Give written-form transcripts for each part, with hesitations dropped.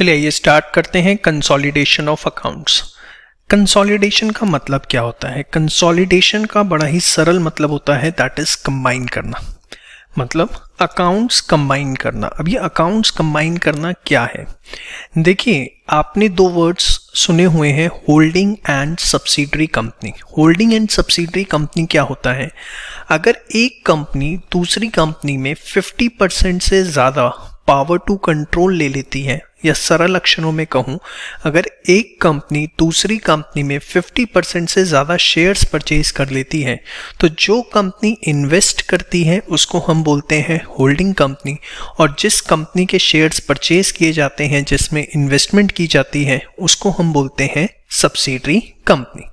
चलिए ये स्टार्ट करते हैं कंसोलिडेशन ऑफ अकाउंट्स। कंसोलिडेशन का मतलब क्या होता है? कंसोलिडेशन का बड़ा ही सरल मतलब होता है दैट इज कंबाइन करना, मतलब अकाउंट्स कंबाइन करना। अब ये अकाउंट्स कंबाइन करना क्या है? देखिए, आपने दो वर्ड्स सुने हुए हैं, holding and subsidiary company. Holding and subsidiary company क्या होता है? अगर एक कंपनी दूसरी कंपनी में 50% से ज़्यादा पावर टू कंट्रोल ले लेती है, या सरल अक्षरों में कहूं, अगर एक कंपनी दूसरी कंपनी में 50% से ज़्यादा शेयर्स परचेज कर लेती है, तो जो कंपनी इन्वेस्ट करती है उसको हम बोलते हैं होल्डिंग कंपनी, और जिस कंपनी के शेयर्स परचेज किए जाते हैं, जिसमें इन्वेस्टमेंट की जाती है, उसको हम बोलते हैं सब्सिडरी कंपनी।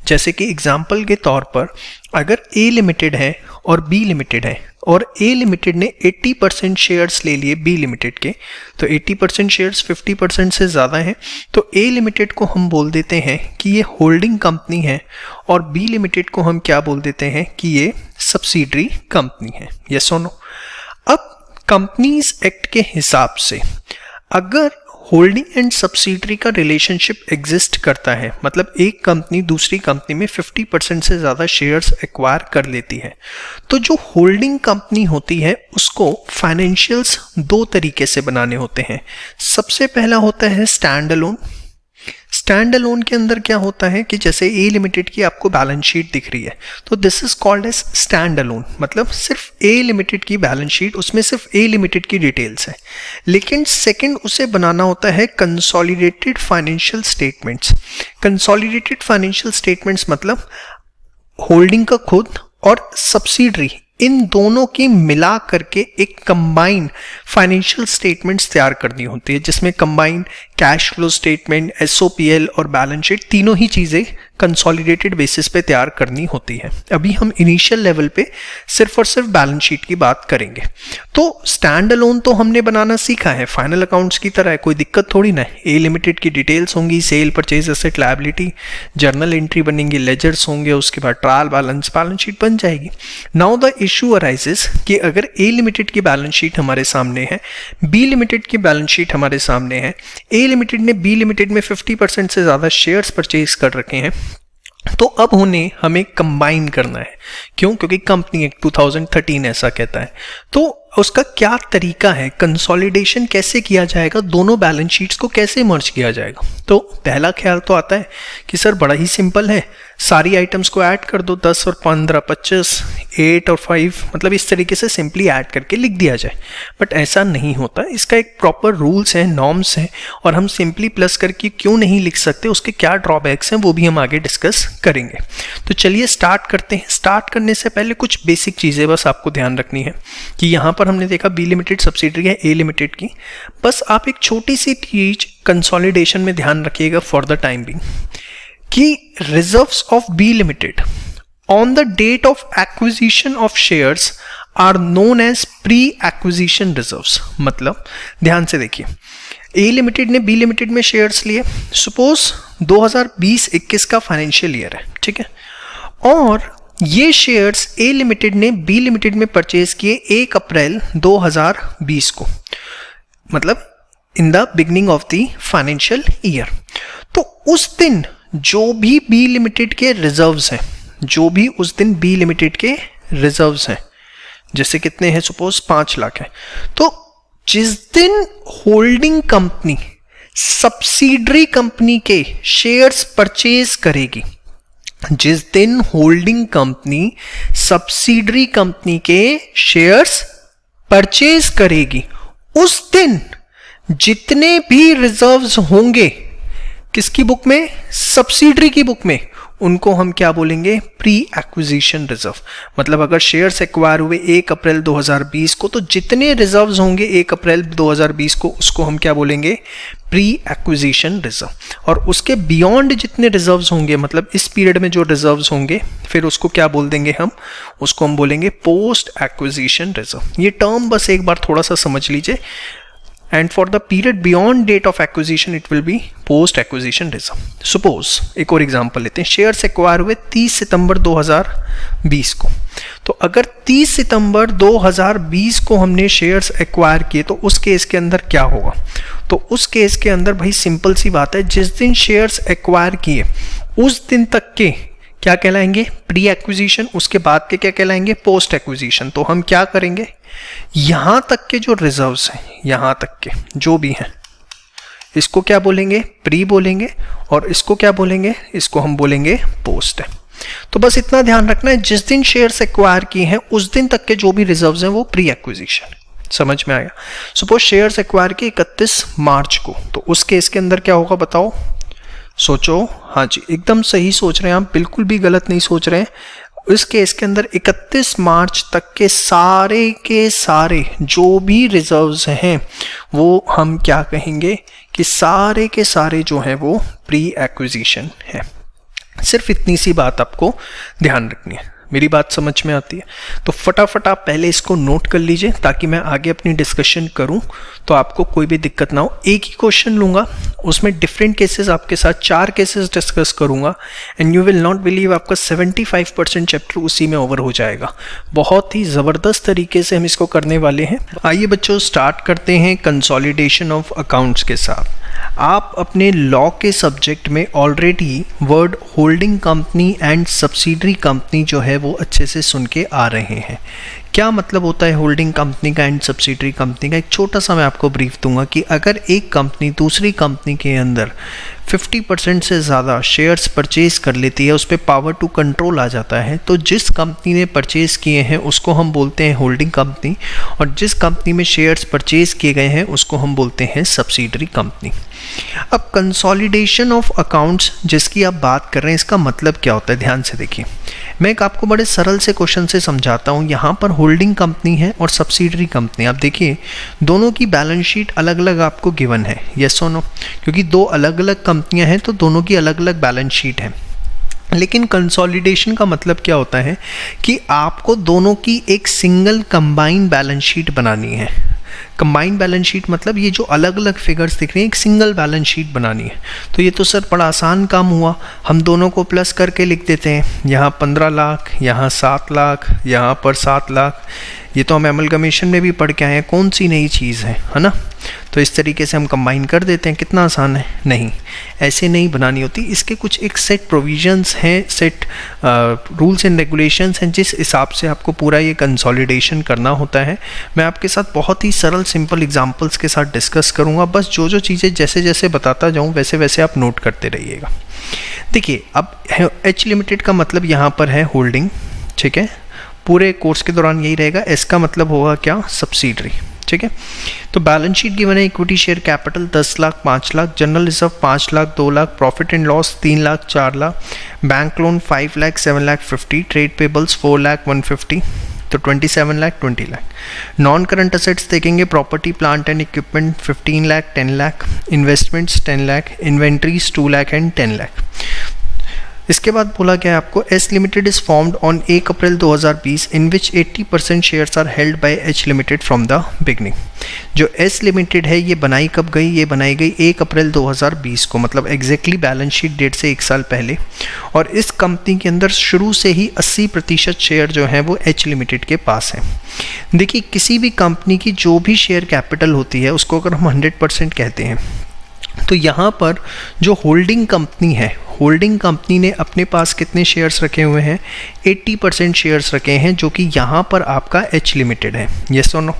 जैसे कि एग्जाम्पल के तौर पर अगर ए लिमिटेड है और बी लिमिटेड है, और ए लिमिटेड ने 80% शेयर्स ले लिए बी लिमिटेड के, तो 80% शेयर्स 50% से ज़्यादा हैं, तो ए लिमिटेड को हम बोल देते हैं कि ये होल्डिंग कंपनी है, और बी लिमिटेड को हम क्या बोल देते हैं कि ये सब्सिडरी कंपनी है। यस और नो? अब कंपनीज एक्ट के हिसाब से अगर होल्डिंग एंड सब्सिडरी का रिलेशनशिप एग्जिस्ट करता है, मतलब एक कंपनी दूसरी कंपनी में 50% से ज़्यादा शेयर्स एक्वायर कर लेती है, तो जो होल्डिंग कंपनी होती है उसको फाइनेंशियल्स दो तरीके से बनाने होते हैं। सबसे पहला होता है स्टैंड अलोन। स्टैंड अलोन के अंदर क्या होता है कि जैसे ए लिमिटेड की आपको बैलेंस शीट दिख रही है, तो this is called as stand alone, मतलब सिर्फ ए लिमिटेड की बैलेंस शीट, उसमें सिर्फ ए लिमिटेड की डिटेल्स है। लेकिन सेकंड उसे बनाना होता है consolidated financial statements. Consolidated financial statements मतलब होल्डिंग का खुद और सब्सिडरी, इन दोनों की मिला करके एक कंबाइंड फाइनेंशियल स्टेटमेंट्स तैयार करनी होती है, जिसमें कंबाइंड कैश फ्लो स्टेटमेंट, एसओपीएल और बैलेंस शीट, तीनों ही चीज़ें कंसोलिडेटेड बेसिस पे तैयार करनी होती है। अभी हम इनिशियल लेवल पे सिर्फ और सिर्फ बैलेंस शीट की बात करेंगे। तो स्टैंड अलोन तो हमने बनाना सीखा है, फाइनल अकाउंट्स की तरह है, कोई दिक्कत थोड़ी ना है। ए लिमिटेड की डिटेल्स होंगी, sale, purchase, asset, liability, journal entry बनेंगी, लेजर्स होंगे, उसके बाद ट्रायल बैलेंस, बैलेंस शीट बन जाएगी। नाउ द इशू अराइजेस कि अगर ए लिमिटेड की बैलेंस शीट हमारे सामने है, बी लिमिटेड की बैलेंस शीट हमारे सामने है, ए लिमिटेड ने बी लिमिटेड में 50% से ज़्यादा शेयर्स परचेज कर रखे हैं, तो अब उन्हें हमें कंबाइन करना है। क्यों? क्योंकि कंपनी एक्ट 2013 ऐसा कहता है। तो उसका क्या तरीका है, कंसोलिडेशन कैसे किया जाएगा, दोनों बैलेंस शीट्स को कैसे मर्ज किया जाएगा? तो पहला ख्याल तो आता है कि सर बड़ा ही सिंपल है, सारी आइटम्स को ऐड कर दो, 10 और 15, 25, 8 और 5, मतलब इस तरीके से सिंपली ऐड करके लिख दिया जाए। बट ऐसा नहीं होता, इसका एक प्रॉपर रूल्स है, नॉर्म्स हैं, और हम सिंपली प्लस करके क्यों नहीं लिख सकते, उसके क्या ड्रॉबैक्स हैं, वो भी हम आगे डिस्कस करेंगे। तो चलिए स्टार्ट करते हैं। स्टार्ट करने से पहले कुछ बेसिक चीज़ें बस आपको ध्यान रखनी है कि यहाँ पर हमने देखा बी लिमिटेड सब्सिडरी है ए लिमिटेड की। बस आप एक छोटी सी चीज कंसोलिडेशन में ध्यान रखिएगा फॉर द टाइम बिंग, कि reserves of B limited on the date of acquisition of shares are known as pre acquisition reserves. मतलब ध्यान से देखिए, ए लिमिटेड ने बी लिमिटेड में शेयर्स लिए, सपोज 2020-21 का फाइनेंशियल ईयर है, ठीक है, और ये शेयर्स ए लिमिटेड ने बी लिमिटेड में परचेज किए 1 अप्रैल 2020 को, मतलब in the beginning of the financial year. तो उस दिन जो भी बी लिमिटेड के रिजर्व्स हैं, जो भी उस दिन बी लिमिटेड के रिजर्व्स हैं, जैसे कितने हैं, सपोज 5 लाख है, तो जिस दिन होल्डिंग कंपनी सब्सिडरी कंपनी के शेयर्स परचेज करेगी, जिस दिन होल्डिंग कंपनी सब्सिडरी कंपनी के शेयर्स परचेज करेगी, उस दिन जितने भी रिजर्व्स होंगे किसकी बुक में, सब्सिडरी की बुक में, उनको हम क्या बोलेंगे, प्री एक्विजिशन रिजर्व। मतलब अगर शेयर्स एक्वायर हुए 1 अप्रैल 2020 को, तो जितने रिजर्व्स होंगे 1 अप्रैल 2020 को, उसको हम क्या बोलेंगे, प्री एक्विजिशन रिजर्व। और उसके बियॉन्ड जितने रिजर्व्स होंगे, मतलब इस पीरियड में जो रिजर्व्स होंगे, फिर उसको क्या बोल देंगे हम, उसको हम बोलेंगे पोस्ट एक्विजिशन रिजर्व। ये टर्म बस एक बार थोड़ा सा समझ लीजिए। And for the period beyond date of acquisition it will be post acquisition reserve. Suppose एक और एग्जांपल लेते हैं, शेयर्स एक्वायर हुए 30 सितंबर 2020 को, तो तो अगर 30 सितंबर 2020 को हमने शेयर्स एक्वायर किए तो उस केस के अंदर क्या होगा? तो उस केस के अंदर भाई सिंपल सी बात है, जिस दिन शेयर्स एक्वायर किए उस दिन तक के क्या कहलाएंगे? Pre acquisition. उसके बाद के क्या कहलाएंगे? Post acquisition. तो हम क्या करेंगे, यहां तक के जो रिजर्व्स हैं, यहां तक के जो भी हैं, इसको क्या बोलेंगे? प्री बोलेंगे। और इसको क्या बोलेंगे? इसको हम बोलेंगे पोस्ट है। तो बस इतना ध्यान रखना है, जिस दिन शेयर्स एक्वायर किए हैं उस दिन तक के जो भी रिजर्व्स हैं वो प्री एक्विजिशन। समझ में आया? सपोज शेयर्स एक्वायर किए 31 मार्च को, तो उस केस के अंदर क्या होगा बताओ? सोचो। हाँ जी, एकदम सही सोच रहे हैं आप, बिल्कुल भी गलत नहीं सोच रहे हैं। इस केस के अंदर 31 मार्च तक के सारे जो भी रिजर्व्स हैं वो हम क्या कहेंगे कि सारे के सारे जो हैं वो प्री एक्विजिशन है। सिर्फ इतनी सी बात आपको ध्यान रखनी है। मेरी बात समझ में आती है? तो फटाफट आप पहले इसको नोट कर लीजिए ताकि मैं आगे अपनी डिस्कशन करूं तो आपको कोई भी दिक्कत ना हो। एक ही क्वेश्चन लूंगा, उसमें डिफरेंट केसेस आपके साथ 4 केसेस डिस्कस करूंगा and you will not believe आपका 75% चैप्टर उसी में ओवर हो जाएगा। बहुत ही ज़बरदस्त तरीके से हम इसको करने वाले हैं। आइए बच्चों, स्टार्ट करते हैं कंसोलिडेशन ऑफ अकाउंट्स के साथ। आप अपने लॉ के सब्जेक्ट में already word holding company and subsidiary company जो है वो अच्छे से सुन के आ रहे हैं। क्या मतलब होता है होल्डिंग कंपनी का एंड सब्सिडरी कंपनी का? एक छोटा सा मैं आपको ब्रीफ दूंगा कि अगर एक कंपनी दूसरी कंपनी के अंदर 50% से ज़्यादा शेयर्स परचेज कर लेती है, उस पर पावर टू कंट्रोल आ जाता है, तो जिस कंपनी ने परचेज किए हैं उसको हम बोलते हैं होल्डिंग कंपनी, और जिस कंपनी में शेयर्स परचेज किए गए हैं उसको हम बोलते हैं सब्सिडरी कंपनी। अब कंसोलिडेशन ऑफ अकाउंट्स जिसकी आप बात कर रहे हैं, इसका मतलब क्या होता है? ध्यान से देखिए, मैं एक आपको बड़े सरल से क्वेश्चन से समझाता हूँ। यहाँ पर होल्डिंग कंपनी है और सब्सिडरी कंपनी, आप देखिए दोनों की बैलेंस शीट अलग अलग आपको गिवन है, यस और नो? क्योंकि दो अलग अलग कंपनियां हैं तो दोनों की अलग अलग बैलेंस शीट है। लेकिन कंसोलिडेशन का मतलब क्या होता है कि आपको दोनों की एक सिंगल कंबाइंड बैलेंस शीट बनानी है। कंबाइंड बैलेंस शीट मतलब ये जो अलग अलग फिगर्स दिख रहे हैं, एक सिंगल बैलेंस शीट बनानी है। तो ये तो सर बड़ा आसान काम हुआ, हम दोनों को प्लस करके लिख देते हैं। यहाँ 15 लाख, यहाँ 7 लाख, यहाँ पर 7 लाख। ये तो हम एमलगमेशन में भी पढ़ के आए हैं, कौन सी नई चीज़ है ना? तो इस तरीके से हम कंबाइन कर देते हैं। कितना आसान है? नहीं, ऐसे नहीं बनानी होती। इसके कुछ एक सेट प्रोविजंस हैं, सेट रूल्स एंड रेगुलेशंस हैं, जिस हिसाब से आपको पूरा ये कंसोलिडेशन करना होता है। मैं आपके साथ बहुत ही सरल सिंपल एग्जांपल्स के साथ डिस्कस करूंगा। बस जो जो चीज़ें जैसे जैसे बताता जाऊं वैसे वैसे आप नोट करते रहिएगा। देखिए, अब एच लिमिटेड का मतलब यहाँ पर है होल्डिंग, ठीक है? पूरे कोर्स के दौरान यही रहेगा। एस का मतलब होगा क्या? सब्सिडरी, ठीक है? तो बैलेंस शीट गिवन है, equity share capital 10 lakh 5 lakh, general reserve 5 lakh 2 lakh, profit and loss 3 lakh 4 lakh, bank loan 5 lakh 7 lakh 50, trade payables 4 lakh 150, तो 27 lakh 20 lakh. Non current assets देखेंगे, property plant and equipment 15 lakh 10 lakh, investments 10 lakh, inventories 2 lakh and 10 lakh. इसके बाद बोला गया है आपको S limited is formed on 1 April 2020 in which 80% shares are held by H limited from the beginning. जो S limited है ये बनाई कब गई? ये बनाई गई 1 अप्रैल 2020 को, मतलब एग्जैक्टली बैलेंस शीट डेट से 1 साल पहले। और इस कंपनी के अंदर शुरू से ही 80% शेयर जो है वो एच लिमिटेड के पास है। देखिए, किसी भी कंपनी की जो भी शेयर कैपिटल होती है उसको अगर हम 100% कहते हैं, तो यहाँ पर जो होल्डिंग कंपनी है, होल्डिंग कंपनी ने अपने पास कितने शेयर्स रखे हुए हैं? 80% शेयर्स रखे हैं, जो कि यहाँ पर आपका एच लिमिटेड है, यस और नो?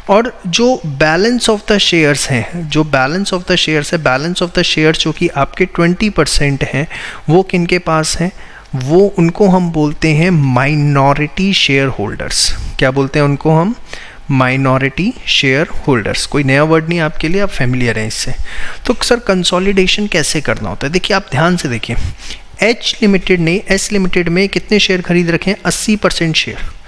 और जो बैलेंस ऑफ द शेयर्स हैं, जो बैलेंस ऑफ द शेयर्स है, बैलेंस ऑफ द शेयर्स जो कि आपके 20% हैं, वो किनके पास हैं? वो उनको हम बोलते हैं माइनॉरिटी शेयर होल्डर्स। क्या बोलते हैं उनको हम? Minority share holders. कोई नया वर्ड नहीं आपके लिए, आप फैमिलियर हैं इससे। तो सर कंसोलिडेशन कैसे करना होता है? देखिए, आप ध्यान से देखिए, एच लिमिटेड ने एस लिमिटेड में कितने शेयर खरीद रखे हैं? 80% शेयर।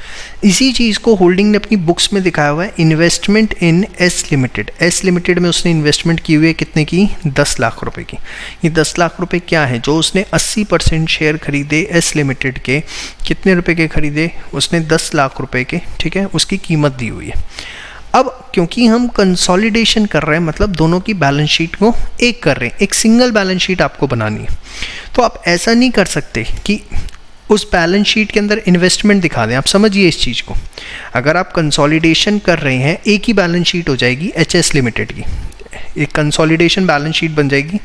इसी चीज़ को होल्डिंग ने अपनी बुक्स में दिखाया हुआ है, इन्वेस्टमेंट इन एस लिमिटेड। एस लिमिटेड में उसने इन्वेस्टमेंट की हुई है कितने की? 10 लाख रुपए की। ये 10 लाख रुपए क्या है? जो उसने 80% शेयर खरीदे एस लिमिटेड के, कितने रुपए के खरीदे? उसने 10 लाख रुपए के, ठीक है? उसकी कीमत दी हुई है। अब क्योंकि हम कंसोलिडेशन कर रहे हैं, मतलब दोनों की बैलेंस शीट को एक कर रहे हैं, एक सिंगल बैलेंस शीट आपको बनानी है, तो आप ऐसा नहीं कर सकते कि उस बैलेंस शीट के अंदर इन्वेस्टमेंट दिखा दें। आप समझिए इस चीज़ को, अगर आप कंसोलिडेशन कर रहे हैं, एक ही बैलेंस शीट हो जाएगी एचएस लिमिटेड की, एक कंसोलिडेशन बैलेंस शीट बन जाएगी,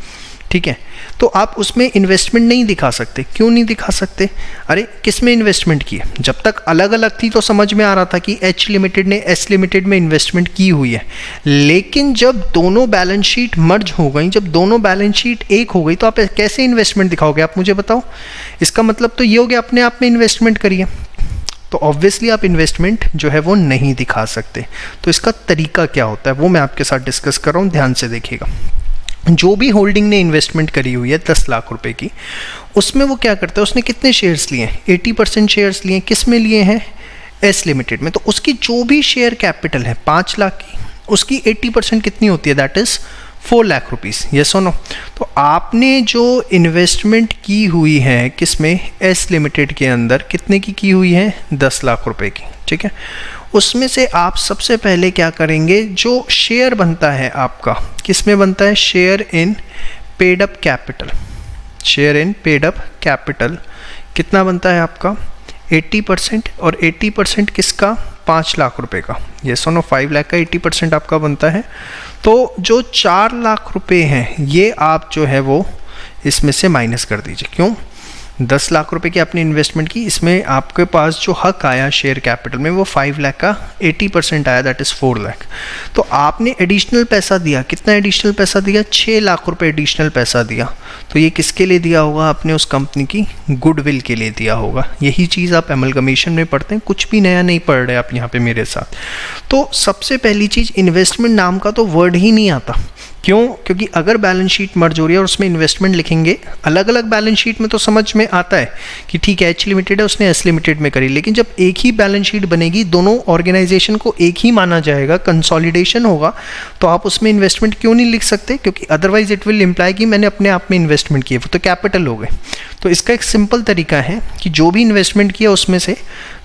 ठीक है। तो आप उसमें इन्वेस्टमेंट नहीं दिखा सकते। क्यों नहीं दिखा सकते? अरे किस में इन्वेस्टमेंट की है? जब तक अलग अलग थी तो समझ में आ रहा था कि एच लिमिटेड ने एस लिमिटेड में इन्वेस्टमेंट की हुई है, लेकिन जब दोनों बैलेंस शीट मर्ज हो गई, जब दोनों बैलेंस शीट एक हो गई, तो आप कैसे इन्वेस्टमेंट दिखाओगे? आप मुझे बताओ। इसका मतलब तो ये हो गया अपने आप में इन्वेस्टमेंट करिए, तो ऑब्वियसली आप इन्वेस्टमेंट जो है वो नहीं दिखा सकते। तो इसका तरीका क्या होता है वो मैं आपके साथ डिस्कस कर रहा हूँ, ध्यान से देखिएगा। जो भी होल्डिंग ने इन्वेस्टमेंट करी हुई है 10 लाख रुपए की, उसमें वो क्या करता है, उसने कितने शेयर्स लिए हैं? 80% शेयर्स लिए हैं। किस में लिए हैं? एस लिमिटेड में। तो उसकी जो भी शेयर कैपिटल है 5 लाख की, उसकी 80% कितनी होती है? That is 4 lakh rupees. Yes और नो? तो आपने जो इन्वेस्टमेंट की हुई है किस में? एस लिमिटेड के अंदर, कितने की हुई है? 10 लाख रुपए की, ठीक है। उसमें से आप सबसे पहले क्या करेंगे, जो शेयर बनता है आपका, किस में बनता है? Share in paid up capital. Share in paid up capital कितना बनता है आपका? 80%। और 80% किसका? 5 लाख रुपए का। ये सुनो, 5 लाख का 80% आपका बनता है। तो जो 4 लाख रुपए हैं ये आप जो है वो इसमें से माइनस कर दीजिए। क्यों? 10 लाख रुपए की आपने इन्वेस्टमेंट की, इसमें आपके पास जो हक आया शेयर कैपिटल में वो 5 लाख का 80% आया, दैट इज़ 4 लाख। तो आपने एडिशनल पैसा दिया। कितना एडिशनल पैसा दिया? 6 लाख रुपए एडिशनल पैसा दिया। तो ये किसके लिए दिया होगा? आपने उस कंपनी की गुडविल के लिए दिया होगा। यही चीज़ आप एमलगमेशन में पढ़ते हैं, कुछ भी नया नहीं पढ़ रहे आप यहाँ पे मेरे साथ। तो सबसे पहली चीज़, इन्वेस्टमेंट नाम का तो वर्ड ही नहीं आता। क्यों? क्योंकि अगर बैलेंस शीट मर्ज हो रही है और उसमें इन्वेस्टमेंट लिखेंगे, अलग अलग बैलेंस शीट में तो समझ में आता है कि ठीक है एच लिमिटेड है, उसने एस लिमिटेड में करी, लेकिन जब एक ही बैलेंस शीट बनेगी, दोनों ऑर्गेनाइजेशन को एक ही माना जाएगा, कंसोलिडेशन होगा, तो आप उसमें इन्वेस्टमेंट क्यों नहीं लिख सकते? क्योंकि अदरवाइज इट विल इम्प्लाई कि मैंने अपने आप में इन्वेस्टमेंट किया, वो तो कैपिटल हो गए। तो इसका एक सिंपल तरीका है कि जो भी इन्वेस्टमेंट किया उसमें से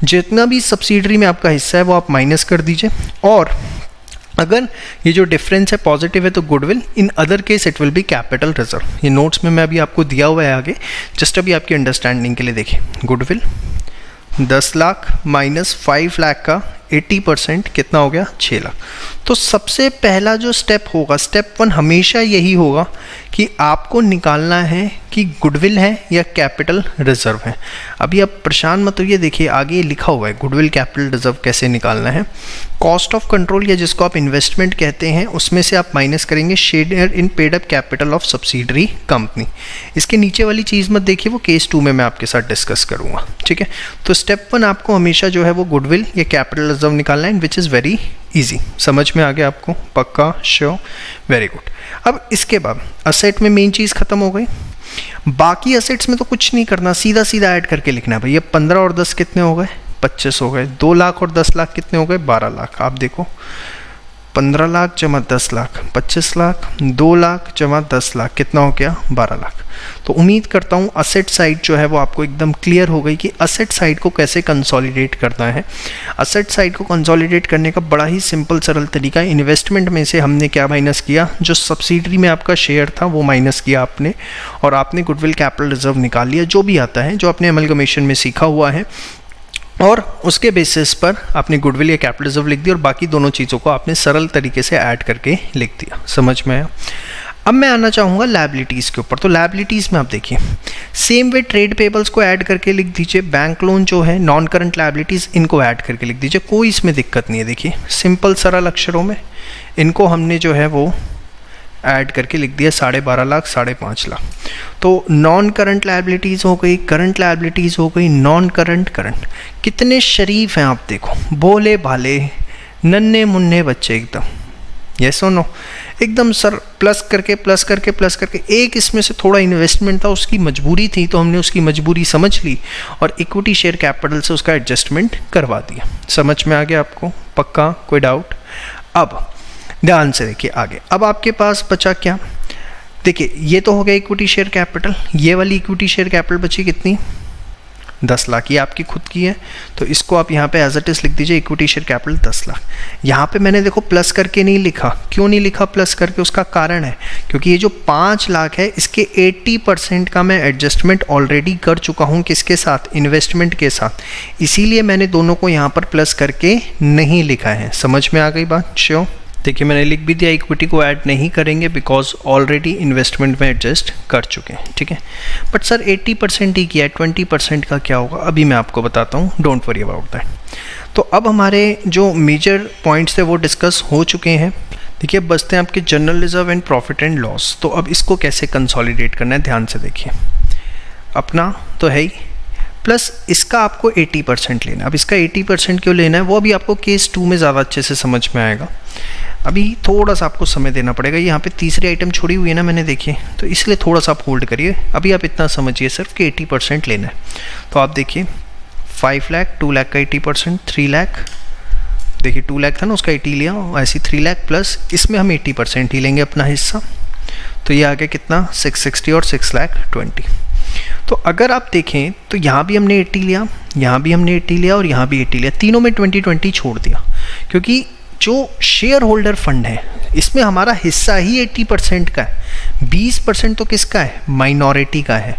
जितना भी सब्सिडरी में आपका हिस्सा है वो आप माइनस कर दीजिए। और अगर ये जो डिफरेंस है पॉजिटिव है तो goodwill, in other case it will B capital reserve. ये नोट्स में मैं अभी आपको दिया हुआ है आगे, जस्ट अभी आपकी अंडरस्टैंडिंग के लिए देखिए। गुडविल 10 लाख माइनस 5 लाख का 80% कितना हो गया? 6 लाख। तो सबसे पहला जो स्टेप होगा, स्टेप 1 हमेशा यही होगा कि आपको निकालना है कि गुडविल है या कैपिटल रिजर्व है। अभी आप परेशान मत होइए, देखिए आगे लिखा हुआ है गुडविल कैपिटल रिजर्व कैसे निकालना है। कॉस्ट ऑफ कंट्रोल या जिसको आप इन्वेस्टमेंट कहते हैं, उसमें से आप माइनस करेंगे share in paid up capital of subsidiary company. इसके नीचे वाली चीज़ मत देखिए, वो केस 2 में मैं आपके साथ डिस्कस करूँगा, ठीक है। तो स्टेप 1 आपको हमेशा जो है वो गुडविल या कैपिटल रिजर्व निकालना है, विच इज़ वेरी ईजी। समझ में आ गया आपको? पक्का? श्योर? Very good. अब इसके बाद असेट में मेन चीज़ खत्म हो गई। बाकी असेट्स में तो कुछ नहीं करना, सीधा सीधा ऐड करके लिखना है। भैया 15 और 10 कितने हो गए? 25 हो गए। 2 लाख और 10 लाख कितने हो गए? 12 लाख। आप देखो 15 लाख जमा 10 लाख 25 लाख, 2 लाख जमा 10 लाख कितना हो गया? 12 लाख। तो उम्मीद करता हूँ असेट साइड जो है वो आपको एकदम क्लियर हो गई कि असेट साइड को कैसे कंसोलिडेट करना है। असेट साइड को कंसोलिडेट करने का बड़ा ही सिंपल सरल तरीका है। इन्वेस्टमेंट में से हमने क्या माइनस किया? जो सब्सिडरी में आपका शेयर था वो माइनस किया आपने, और आपने गुडविल कैपिटल रिजर्व निकाल लिया, जो भी आता है, जो आपने एमलगमेशन में सीखा हुआ है, और उसके बेसिस पर आपने गुडविल या कैपिटल रिजर्व लिख दिया और बाकी दोनों चीज़ों को आपने सरल तरीके से ऐड करके लिख दिया। समझ में आया? अब मैं आना चाहूँगा लायबिलिटीज़ के ऊपर। तो लायबिलिटीज़ में आप देखिए सेम वे ट्रेड पेबल्स को ऐड करके लिख दीजिए, बैंक लोन जो है, नॉन करंट लायबिलिटीज़, इनको ऐड करके लिख दीजिए, कोई इसमें दिक्कत नहीं है। देखिए सिंपल सरल अक्षरों में इनको हमने जो है वो ऐड करके लिख दिया 12.5 लाख 5.5 लाख। तो नॉन करंट लायबिलिटीज़ हो गई, करंट लायबिलिटीज़ हो गई, नॉन करंट करंट। कितने शरीफ हैं आप देखो, भोले भाले नन्हे मुन्ने बच्चे एकदम। यस और नो? एकदम सर प्लस करके प्लस करके प्लस करके। एक इसमें से थोड़ा इन्वेस्टमेंट था, उसकी मजबूरी थी, तो हमने उसकी मजबूरी समझ ली और इक्विटी शेयर कैपिटल से उसका एडजस्टमेंट करवा दिया। समझ में आ गया आपको? पक्का? कोई डाउट? अब ध्यान से देखिए आगे। अब आपके पास बचा क्या? देखिए ये तो हो गया इक्विटी शेयर कैपिटल। ये वाली इक्विटी शेयर कैपिटल बची कितनी? 10 लाख, ये आपकी खुद की है, तो इसको आप यहाँ पे एज इट इज लिख दीजिए, इक्विटी शेयर कैपिटल 10 लाख। यहाँ पे मैंने देखो प्लस करके नहीं लिखा, क्यों नहीं लिखा प्लस करके, उसका कारण है क्योंकि ये जो 5 लाख है इसके 80% का मैं एडजस्टमेंट ऑलरेडी कर चुका हूँ, किसके साथ, इन्वेस्टमेंट के साथ, इसीलिए मैंने दोनों को यहाँ पर प्लस करके नहीं लिखा है। समझ में आ गई बात? श्योर। देखिए मैंने लिख भी दिया, इक्विटी को ऐड नहीं करेंगे बिकॉज ऑलरेडी इन्वेस्टमेंट में एडजस्ट कर चुके हैं, ठीक है। बट सर 80% ही किया है, 20% का क्या होगा, अभी मैं आपको बताता हूँ, डोंट वरी अबाउट दैट। तो अब हमारे जो मेजर पॉइंट्स थे वो डिस्कस हो चुके हैं। देखिए अब बचते हैं आपके general reserve and profit and loss. तो अब इसको कैसे कंसोलिडेट करना है, ध्यान से देखिए, अपना तो है ही, प्लस इसका आपको 80% लेना है। अब इसका 80% क्यों लेना है वो अभी आपको केस 2 में ज़्यादा अच्छे से समझ में आएगा, अभी थोड़ा सा आपको समय देना पड़ेगा। यहाँ पे तीसरी आइटम छोड़ी हुई है ना मैंने, देखिए, तो इसलिए थोड़ा सा आप होल्ड करिए, अभी आप इतना समझिए सिर्फ कि 80% लेना है। तो आप देखिए 5 लाख, 2 लाख का 80%, 3 लाख, देखिए 2 लाख था ना उसका 80 लिया, ऐसे 3 लाख प्लस इसमें हम 80% ही लेंगे अपना हिस्सा, तो ये आ गया कितना, 660 और 6,20,000। तो अगर आप देखें तो यहाँ भी हमने 80 लिया, यहाँ भी हमने 80 लिया और यहाँ भी 80 लिया, तीनों में 20-20 छोड़ दिया, क्योंकि जो शेयर होल्डर फंड है इसमें हमारा हिस्सा ही 80% का है, 20% तो किसका है, माइनॉरिटी का है।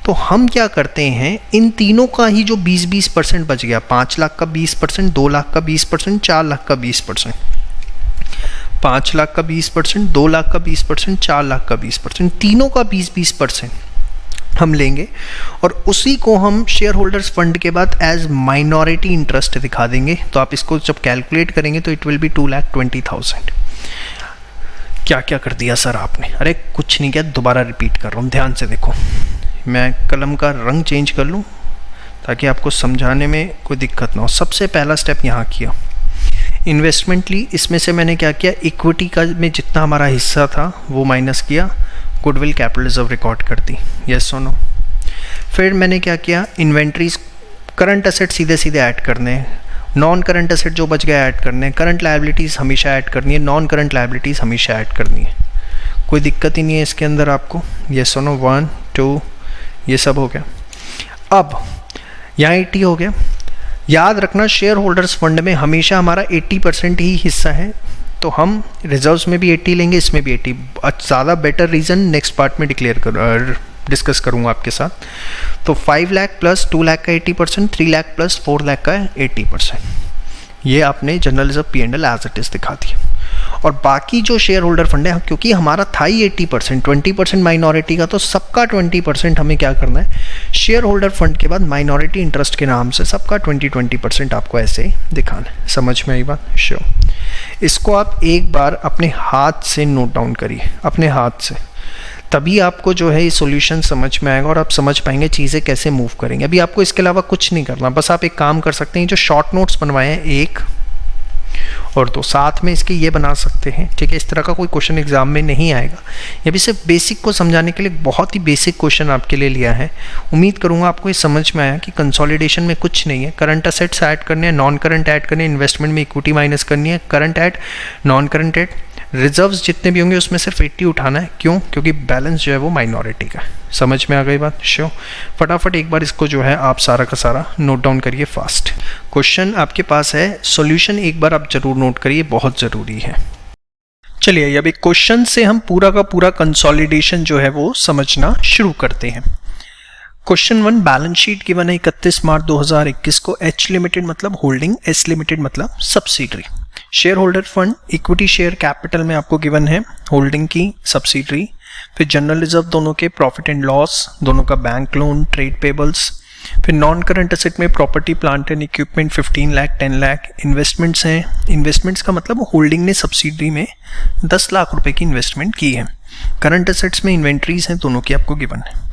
तो हम क्या करते हैं, इन तीनों का ही जो 20-20% बच गया, 5 लाख का 20%, 2 लाख का 20%, 4 लाख का 20%, 5 लाख का 20%, 2 लाख का 20%, 4 लाख का 20%, तीनों का 20-20% हम लेंगे और उसी को हम शेयर होल्डर्स फंड के बाद एज माइनॉरिटी इंटरेस्ट दिखा देंगे। तो आप इसको जब कैलकुलेट करेंगे तो इट विल बी 2,20,000। क्या क्या कर दिया सर आपने, अरे कुछ नहीं किया, दोबारा रिपीट कर रहा हूँ, ध्यान से देखो, मैं कलम का रंग चेंज कर लूँ ताकि आपको समझाने में कोई दिक्कत ना हो। सबसे पहला स्टेप यहाँ किया, इन्वेस्टमेंट ली, इसमें से मैंने क्या किया, इक्विटी का में जितना हमारा हिस्सा था वो माइनस किया, गुडविल कैपिटल रिजर्व रिकॉर्ड कर दी, यस और नो। फिर मैंने क्या किया, इन्वेंट्रीज, करंट एसेट सीधे सीधे ऐड करने हैं, नॉन करंट एसेट जो बच गया ऐड करने हैं, करंट लायबिलिटीज़ हमेशा ऐड करनी है, नॉन करंट लायबिलिटीज़ हमेशा ऐड करनी है, कोई दिक्कत ही नहीं है इसके अंदर आपको, यस और नो। 1 2 ये सब हो गया। अब यहाँ 80 हो गया। याद रखना शेयर होल्डर्स फंड में हमेशा हमारा 80% ही हिस्सा है, तो हम रिजर्व्स में भी 80 लेंगे, इसमें भी 80। ज़्यादा बेटर रीज़न नेक्स्ट पार्ट में डिस्कस करूँगा आपके साथ। तो 5 लाख प्लस 2 लाख का 80%, 3 लाख प्लस 4 लाख का 80%, ये आपने general reserve P&L as it is दिखा दिया। और बाकी जो शेयर होल्डर फंड है, क्योंकि हमारा था ही 80%, 20% माइनॉरिटी का, तो सबका 20% हमें क्या करना है, शेयर होल्डर फंड के बाद माइनॉरिटी इंटरेस्ट के नाम से सबका 20% आपको ऐसे दिखाना है। समझ में आई बात? श्योर। इसको आप एक बार अपने हाथ से नोट डाउन करिए, अपने हाथ से, तभी आपको जो है ये सॉल्यूशन समझ में आएगा और आप समझ पाएंगे चीज़ें कैसे मूव करेंगे। अभी आपको इसके अलावा कुछ नहीं करना, बस आप एक काम कर सकते हैं, जो शॉर्ट नोट्स बनवाए हैं 1 और 2 साथ में इसके ये बना सकते हैं, ठीक है। इस तरह का कोई क्वेश्चन एग्जाम में नहीं आएगा, ये भी सिर्फ बेसिक को समझाने के लिए बहुत ही बेसिक क्वेश्चन आपके लिए लिया है। उम्मीद करूंगा आपको ये समझ में आया कि कंसोलिडेशन में कुछ नहीं है, करंट असेट्स ऐड करने हैं, नॉन करंट ऐड करने हैं, इन्वेस्टमेंट में इक्विटी माइनस करनी है, current add, non current add, reserves जितने भी होंगे उसमें सिर्फ 80 उठाना है। क्यों? क्योंकि बैलेंस जो है वो माइनॉरिटी का है। समझ में आ गई बात? श्योर। फटाफट एक बार इसको जो है आप सारा का सारा नोट डाउन करिए फास्ट। क्वेश्चन आपके पास है, सॉल्यूशन एक बार आप जरूर नोट करिए, बहुत ज़रूरी है। चलिए अब एक क्वेश्चन से हम पूरा का पूरा कंसोलिडेशन जो है वो समझना शुरू करते हैं। क्वेश्चन 1, बैलेंस शीट गिवन है 31 मार्च 2021 को। H लिमिटेड मतलब होल्डिंग, S लिमिटेड मतलब subsidiary. Share holder fund, equity share capital में आपको गिवन है होल्डिंग की, सब्सिडरी। फिर जनरल रिजर्व दोनों के, प्रॉफिट एंड लॉस दोनों का, बैंक लोन, ट्रेड पेबल्स। फिर नॉन करंट एसेट में property plant and equipment 15 lakh, 10 lakh. Investments हैं, इन्वेस्टमेंट्स का मतलब होल्डिंग ने सब्सिडरी में 10 लाख रुपए की इन्वेस्टमेंट की है। करंट एसेट्स में इन्वेंट्रीज हैं, दोनों की आपको गिवन है।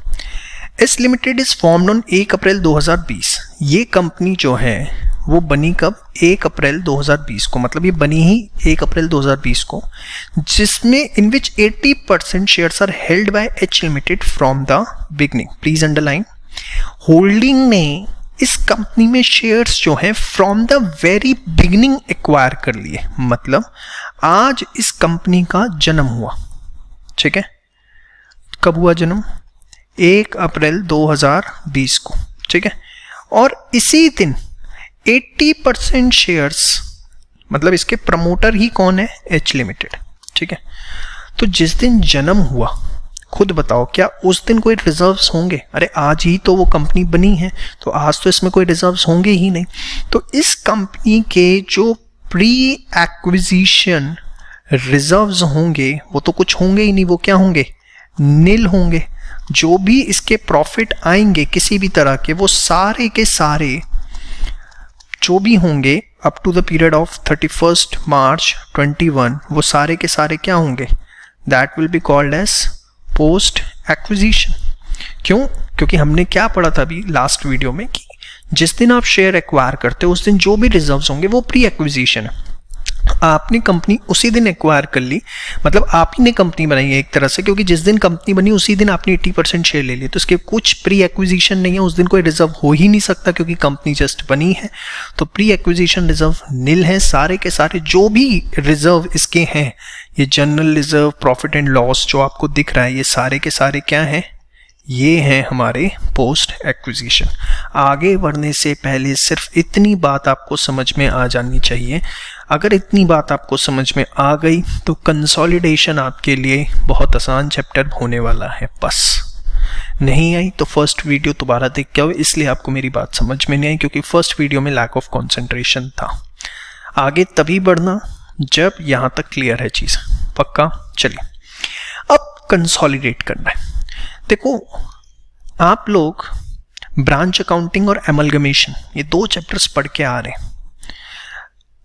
S limited is formed on 1 अप्रैल 2020। ये कंपनी जो है वो बनी कब? 1 अप्रैल 2020 को, मतलब ये बनी ही 1 अप्रैल 2020 को, जिसमें in which 80% shares are held by H limited from the beginning. Please underline, holding ने इस कंपनी में शेयर्स जो है from the very beginning acquire कर लिए, मतलब आज इस कंपनी का जन्म हुआ, ठीक है। कब हुआ जन्म? 1 अप्रैल 2020 को, ठीक है। और इसी दिन 80% शेयर्स, मतलब इसके प्रमोटर ही कौन है, एच लिमिटेड, ठीक है। तो जिस दिन जन्म हुआ, खुद बताओ क्या उस दिन कोई रिजर्व्स होंगे? अरे आज ही तो वो कंपनी बनी है, तो आज तो इसमें कोई रिजर्व्स होंगे ही नहीं। तो इस कंपनी के जो प्री एक्विजिशन रिजर्व्स होंगे वो तो कुछ होंगे ही नहीं, वो क्या होंगे, नील होंगे। जो भी इसके प्रॉफिट आएंगे किसी भी तरह के, वो सारे के सारे जो भी होंगे up to the period of 31 March 21, वो सारे के सारे क्या होंगे, that will be called as post acquisition. क्यों? क्योंकि हमने क्या पढ़ा था अभी लास्ट वीडियो में कि जिस दिन आप शेयर एक्वायर करते हो उस दिन जो भी रिजर्व्स होंगे वो प्री एक्विजिशन है। आपने कंपनी उसी दिन एक्वायर कर ली, मतलब आप ही ने कंपनी बनाई है एक तरह से, क्योंकि जिस दिन कंपनी बनी उसी दिन आपने 80% शेयर ले लिए, तो इसके कुछ प्री एक्विजिशन नहीं है, उस दिन कोई रिजर्व हो ही नहीं सकता क्योंकि कंपनी जस्ट बनी है। तो प्री एक्विजिशन रिजर्व नील है, सारे के सारे जो भी रिजर्व इसके हैं, ये general reserve, profit and loss जो आपको दिख रहा है, ये सारे के सारे क्या हैं, ये हैं हमारे पोस्ट एक्विजिशन। आगे बढ़ने से पहले सिर्फ इतनी बात आपको समझ में आ जानी चाहिए। अगर इतनी बात आपको समझ में आ गई तो कंसोलिडेशन आपके लिए बहुत आसान चैप्टर होने वाला है। बस नहीं आई तो फर्स्ट वीडियो दोबारा देख के आओ, इसलिए आपको मेरी बात समझ में नहीं आई क्योंकि फर्स्ट वीडियो में लैक ऑफ कंसंट्रेशन था। आगे तभी बढ़ना जब यहाँ तक क्लियर है चीज़, पक्का? चलिए अब कंसोलिडेट करना है। देखो आप लोग ब्रांच अकाउंटिंग और एमलगमेशन ये 2 चैप्टर्स पढ़ के आ रहे हैं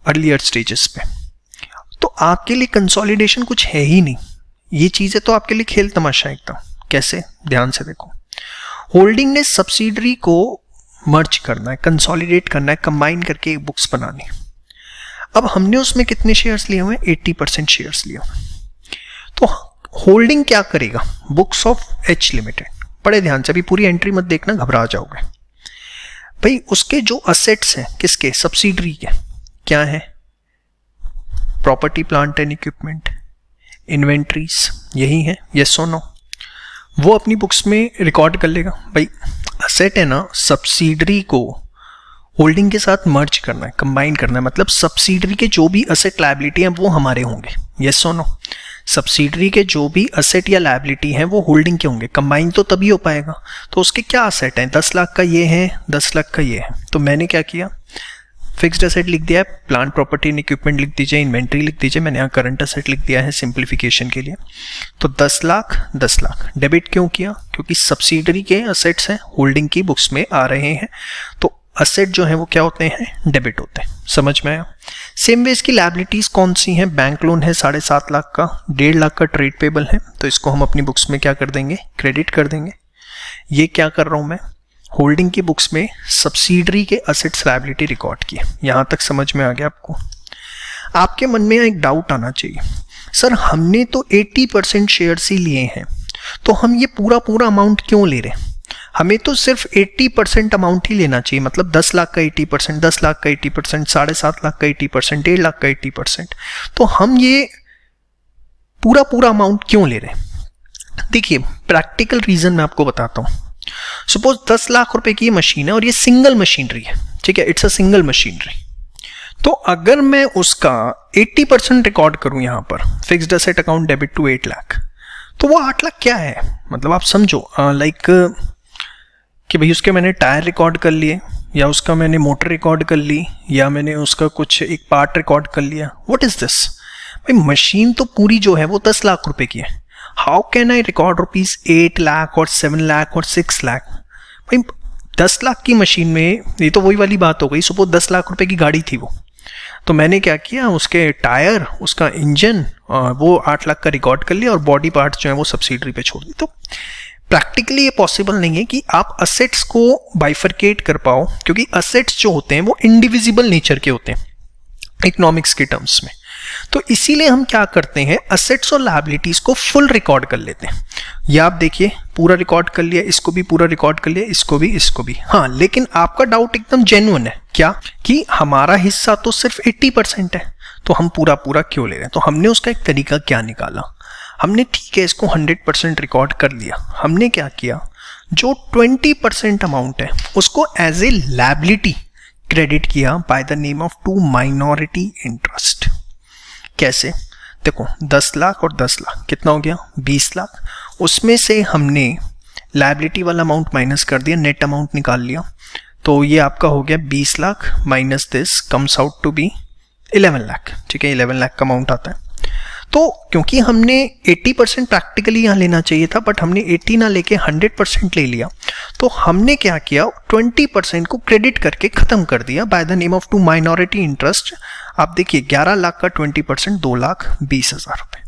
अर्लियर स्टेजेस पे, तो आपके लिए कंसोलिडेशन कुछ है ही नहीं। ये चीज़ें तो आपके लिए खेल तमाशा एकदम। कैसे? ध्यान से देखो। होल्डिंग ने सब्सिडरी को मर्ज करना है, कंसोलिडेट करना है, कंबाइन करके एक बुक्स बनानी है। अब हमने उसमें कितने शेयर्स लिए हुए हैं? 80% शेयर्स लिए हुए। तो होल्डिंग क्या करेगा? बुक्स ऑफ एच लिमिटेड, बड़े ध्यान से, अभी पूरी एंट्री मत देखना, घबरा जाओगे भाई। उसके जो असेट्स हैं, किसके? सब्सिडरी के, क्या है? Property, plant and equipment, inventories, यही है, यस और नो? वो अपनी बुक्स में रिकॉर्ड कर लेगा। भाई असेट है ना, सब्सिडरी को होल्डिंग के साथ मर्ज करना है, कंबाइन करना है, मतलब सब्सिडरी के जो भी असेट लायबिलिटी हैं वो हमारे होंगे, यस और नो? सब्सिडरी के जो भी असेट या लायबिलिटी हैं वो होल्डिंग के होंगे, कंबाइन तो तभी हो पाएगा। तो उसके क्या असेट हैं? 10 लाख का ये है, 10 लाख का ये है। तो मैंने क्या किया, फिक्स्ड असेट लिख दिया है, प्लांट प्रॉपर्टी एंड इक्विपमेंट लिख दीजिए, इन्वेंट्री लिख दीजिए, मैंने यहाँ करंट असेट लिख दिया है सिंप्लीफिकेशन के लिए। तो 10 लाख 10 लाख डेबिट क्यों किया? क्योंकि सब्सिडरी के असेट्स हैं, होल्डिंग की बुक्स में आ रहे हैं, तो असेट जो है वो क्या होते हैं? डेबिट होते हैं। समझ में आया? सेम वे इसकी लायबिलिटीज कौन सी हैं? बैंक लोन है 7.5 लाख का, 1.5 लाख का ट्रेड पेबल है, तो इसको हम अपनी बुक्स में क्या कर देंगे? क्रेडिट कर देंगे। ये क्या कर रहा हूं मैं? होल्डिंग की बुक्स में सब्सिडरी के असेट्स लायबिलिटी रिकॉर्ड की। यहां तक समझ में आ गया आपको? आपके मन में एक डाउट आना चाहिए, सर हमने तो 80% शेयर्स ही लिए हैं, तो हम ये पूरा अमाउंट क्यों ले रहे हैं? हमें तो सिर्फ 80% अमाउंट ही लेना चाहिए, मतलब 10 लाख का 80%, 10 लाख का 80%, 7.5 लाख का 80%, 1.5 लाख का 80%, तो हम ये पूरा अमाउंट क्यों ले रहे हैं? देखिए प्रैक्टिकल रीजन मैं आपको बताता हूं। सपोज 10 लाख रुपए की ये मशीन है और ये सिंगल मशीनरी है, ठीक है, इट्स अ सिंगल मशीनरी। तो अगर मैं उसका 80% रिकॉर्ड करूं यहां पर, fixed asset account debit to 8 lakh, तो वो 8 लाख क्या है? मतलब आप समझो लाइक कि भाई उसके मैंने टायर रिकॉर्ड कर लिए, या उसका मैंने मोटर रिकॉर्ड कर ली, या मैंने उसका कुछ एक पार्ट रिकॉर्ड कर लिया। What is this? भाई मशीन तो पूरी जो है वो 10 लाख रुपए की है। How can I record rupees 8 lakh और 7 लाख और 6 लाख? भाई 10 लाख की मशीन में, ये तो वही वाली बात हो गई, सपोज 10 लाख रुपए की गाड़ी थी वो, तो मैंने क्या किया, उसके टायर, उसका इंजन, वो 8 लाख का रिकॉर्ड कर लिया और बॉडी पार्ट्स जो है वो सब्सिडरी पे छोड़ दी। तो प्रैक्टिकली ये पॉसिबल नहीं है कि आप असेट्स को बाइफरकेट कर पाओ, क्योंकि असेट्स जो होते हैं वो इंडिविजिबल नेचर के होते हैं इकोनॉमिक्स के टर्म्स में। तो इसीलिए हम क्या करते हैं, असेट्स और लायबिलिटीज को फुल रिकॉर्ड कर लेते हैं। या आप देखिए पूरा रिकॉर्ड कर लिया, इसको भी पूरा रिकॉर्ड कर लिया, इसको भी। हाँ, लेकिन आपका डाउट एकदम जेन्युइन है, क्या कि हमारा हिस्सा तो सिर्फ 80% है, तो हम पूरा क्यों ले रहे हैं? तो हमने उसका एक तरीका क्या निकाला, हमने ठीक है इसको 100% रिकॉर्ड कर लिया। हमने क्या किया, जो 20% अमाउंट है उसको एज ए लायबिलिटी क्रेडिट किया by the name of to minority interest. कैसे? देखो 10 लाख और 10 लाख कितना हो गया? 20 लाख। उसमें से हमने लायबिलिटी वाला अमाउंट माइनस कर दिया, नेट अमाउंट निकाल लिया, तो ये आपका हो गया 20 lakh minus this comes out to be 11 lakh. ठीक है, 11 लाख का अमाउंट आता है। तो क्योंकि हमने 80% प्रैक्टिकली यहाँ लेना चाहिए था, बट हमने 80 ना लेके 100% ले लिया, तो हमने क्या किया, 20% को क्रेडिट करके ख़त्म कर दिया by the name of to minority interest. आप देखिए 11 लाख का 20% 2,20,000 रुपये।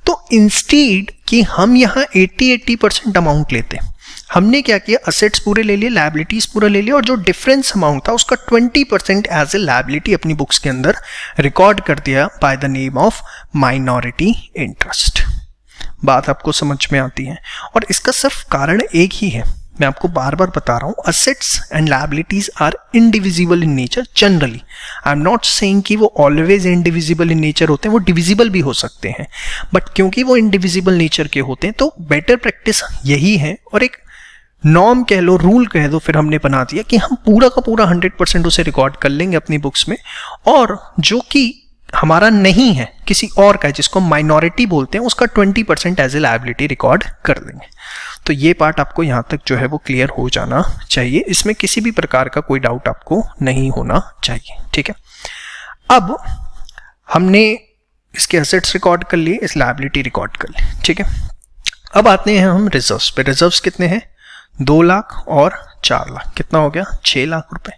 तो इंस्टीड कि हम यहाँ 80% अमाउंट लेते, हमने क्या किया, असेट्स पूरे ले लिए, लायबिलिटीज पूरा ले लिया, और जो डिफरेंस अमाउंट था उसका 20% एज ए लायबिलिटी अपनी बुक्स के अंदर रिकॉर्ड कर दिया by the name of minority interest. बात आपको समझ में आती है? और इसका सिर्फ कारण एक ही है, मैं आपको बार बार बता रहा हूँ, assets and liabilities are indivisible in nature generally. I am not saying कि वो ऑलवेज इनडिविजिबल इन नेचर होते हैं, वो डिविजिबल भी हो सकते हैं, बट क्योंकि वो इनडिविजिबल नेचर के होते हैं तो बेटर प्रैक्टिस यही है, और एक नॉर्म कह लो, रूल कह दो, फिर हमने बना दिया कि हम पूरा का पूरा 100% उसे रिकॉर्ड कर लेंगे अपनी बुक्स में, और जो कि हमारा नहीं है, किसी और का है, जिसको माइनॉरिटी बोलते हैं, उसका 20% एज ए लायबिलिटी रिकॉर्ड कर देंगे। तो ये पार्ट आपको यहाँ तक जो है वो क्लियर हो जाना चाहिए, इसमें किसी भी प्रकार का कोई डाउट आपको नहीं होना चाहिए। ठीक है, अब हमने इसके एसेट्स रिकॉर्ड कर लिए, इस लायबिलिटी रिकॉर्ड कर ली। ठीक है, अब आते हैं हम रिजर्व्स पे। रिजर्व्स कितने हैं? 2 लाख और 4 लाख, कितना हो गया? 6 लाख रुपए।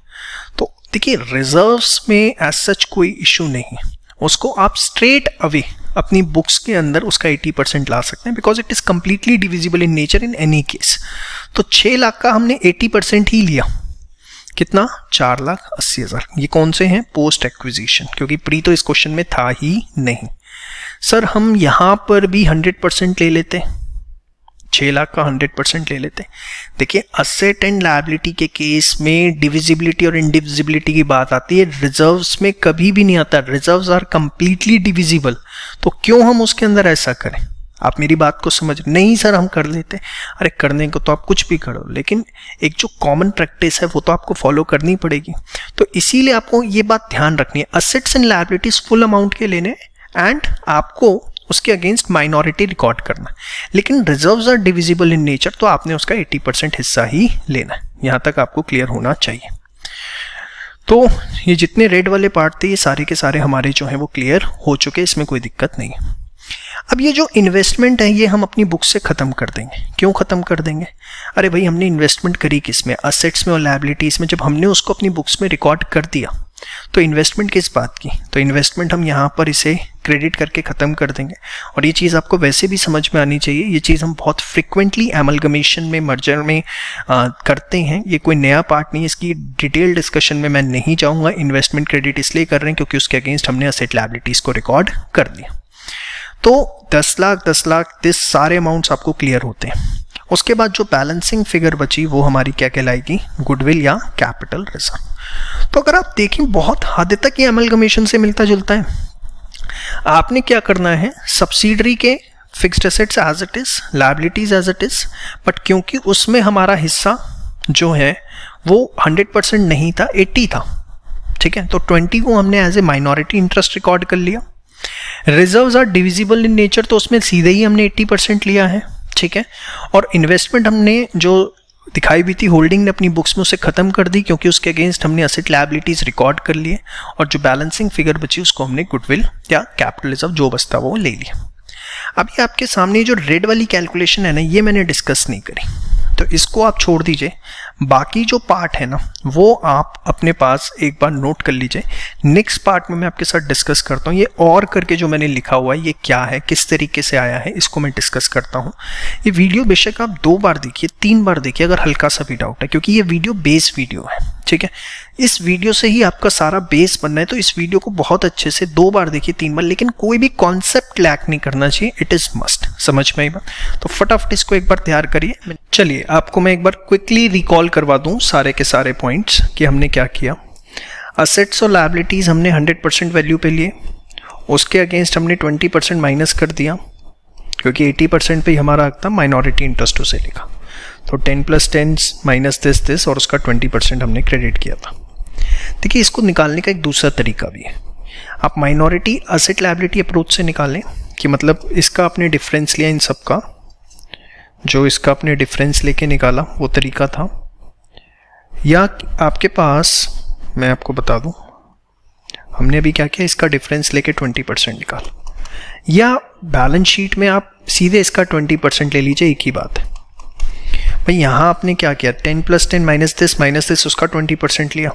तो देखिए रिजर्व्स में एज सच कोई इशू नहीं है, उसको आप स्ट्रेट अवे अपनी बुक्स के अंदर उसका 80% ला सकते हैं, because it is completely divisible in nature in any case. तो 6 लाख का हमने 80% ही लिया, कितना? 4,80,000। ये कौन से हैं? पोस्ट एक्विजिशन, क्योंकि प्री तो इस क्वेश्चन में था ही नहीं। सर हम यहां पर भी 100% ले लेते, 6 लाख का 100% ले लेते। देखिए असेट एंड लायबिलिटी के केस में डिविजिबिलिटी और इंडिविजिबिलिटी की बात आती है, रिजर्व्स में कभी भी नहीं आता। रिजर्व्स आर कंप्लीटली डिविजिबल, तो क्यों हम उसके अंदर ऐसा करें? आप मेरी बात को समझ नहीं सर हम कर लेते। अरे करने को तो आप कुछ भी करो, लेकिन एक जो कॉमन प्रैक्टिस है वो तो आपको फॉलो करनी पड़ेगी। तो इसीलिए आपको ये बात ध्यान रखनी है, assets and liabilities full amount के लेने एंड आपको उसके अगेंस्ट माइनॉरिटी रिकॉर्ड करना, लेकिन reserves are divisible in nature, तो आपने उसका 80% हिस्सा ही लेना है। यहां तक आपको क्लियर होना चाहिए। तो ये जितने रेड वाले पार्ट थे ये सारे के सारे हमारे जो हैं वो क्लियर हो चुके, इसमें कोई दिक्कत नहीं है। अब ये जो इन्वेस्टमेंट है ये हम अपनी बुक से ख़त्म कर देंगे। क्यों ख़त्म कर देंगे? अरे भाई हमने इन्वेस्टमेंट करी किस में? असेट्स में और लायबिलिटीज़ में। जब हमने उसको अपनी बुक्स में रिकॉर्ड कर दिया तो इन्वेस्टमेंट किस बात की? तो इन्वेस्टमेंट हम यहाँ पर इसे क्रेडिट करके ख़त्म कर देंगे। और ये चीज़ आपको वैसे भी समझ में आनी चाहिए, ये चीज़ हम बहुत फ्रिक्वेंटली एमलगमेशन में, मर्जर में करते हैं। ये कोई नया पार्ट नहीं है, इसकी डिटेल डिस्कशन में मैं नहीं जाऊँगा। इन्वेस्टमेंट क्रेडिट इसलिए कर रहे हैं क्योंकि उसके अगेंस्ट हमने असेट लायबिलिटीज़ को रिकॉर्ड कर दिया। तो 10 लाख दिस सारे अमाउंट्स आपको क्लियर होते हैं। उसके बाद जो बैलेंसिंग फिगर बची वो हमारी क्या कहलाएगी? गुडविल या कैपिटल रिजर्व। तो अगर आप देखें बहुत हद तक ये एमलगमेशन से मिलता जुलता है। आपने क्या करना है, सब्सिडरी के fixed assets as it is, liabilities as it is, but क्योंकि उसमें हमारा हिस्सा जो है वो 100% नहीं था, 80 था। ठीक है, तो 20 को हमने as a minority interest record कर लिया। Reserves are divisible in nature, तो उसमें सीधे ही हमने 80% लिया है। ठीक है, और इन्वेस्टमेंट हमने जो दिखाई भी थी होल्डिंग ने अपनी बुक्स में उसे खत्म कर दी क्योंकि उसके अगेंस्ट हमने असेट लायबिलिटीज रिकॉर्ड कर लिए, और जो बैलेंसिंग फिगर बची उसको हमने गुडविल या कैपिटल रिजर्व जो बचता वो ले लिया। अब ये आपके सामने जो रेड वाली कैलकुलेशन है ना, ये मैंने डिस्कस नहीं करी, तो इसको आप छोड़ दीजिए। बाकी जो पार्ट है ना वो आप अपने पास एक बार नोट कर लीजिए। नेक्स्ट पार्ट में मैं आपके साथ डिस्कस करता हूँ। ये और करके जो मैंने लिखा हुआ है ये क्या है, किस तरीके से आया है, इसको मैं डिस्कस करता हूँ। ये वीडियो बेशक आप 2 बार देखिए, 3 बार देखिए अगर हल्का सा भी डाउट है, क्योंकि ये वीडियो बेस वीडियो है। ठीक है, इस वीडियो से ही आपका सारा बेस बनना है, तो इस वीडियो को बहुत अच्छे से 2 बार देखिए, 3 बार, लेकिन कोई भी कॉन्सेप्ट लैक नहीं करना चाहिए। It is must. समझ में आई बात? तो फटाफट इसको एक बार तैयार करिए। चलिए आपको मैं एक बार क्विकली रिकॉल करवा दूं सारे के सारे पॉइंट्स कि हमने क्या किया। असेट्स और लायबिलिटीज हमने 100% वैल्यू पे लिए, उसके अगेंस्ट हमने 20% माइनस कर दिया क्योंकि 80% पे ही हमारा हक था, माइनॉरिटी इंटरेस्ट उसे लिखा। तो 10 + 10 माइनस दिस और उसका 20% हमने क्रेडिट किया था। देखिए, इसको निकालने का एक दूसरा तरीका भी है। आप माइनॉरिटी असेट लायबिलिटी अप्रोच से निकालें कि मतलब इसका आपने डिफरेंस लिया, इन सब का जो इसका आपने डिफरेंस लेके निकाला वो तरीका था, या आपके पास मैं आपको बता दूं, हमने अभी क्या किया, इसका डिफरेंस लेके 20% निकाला, या बैलेंस शीट में आप सीधे इसका 20% ले लीजिए, एक ही बात है भाई। यहाँ आपने क्या किया, 10 + 10 माइनस दिस उसका 20% लिया,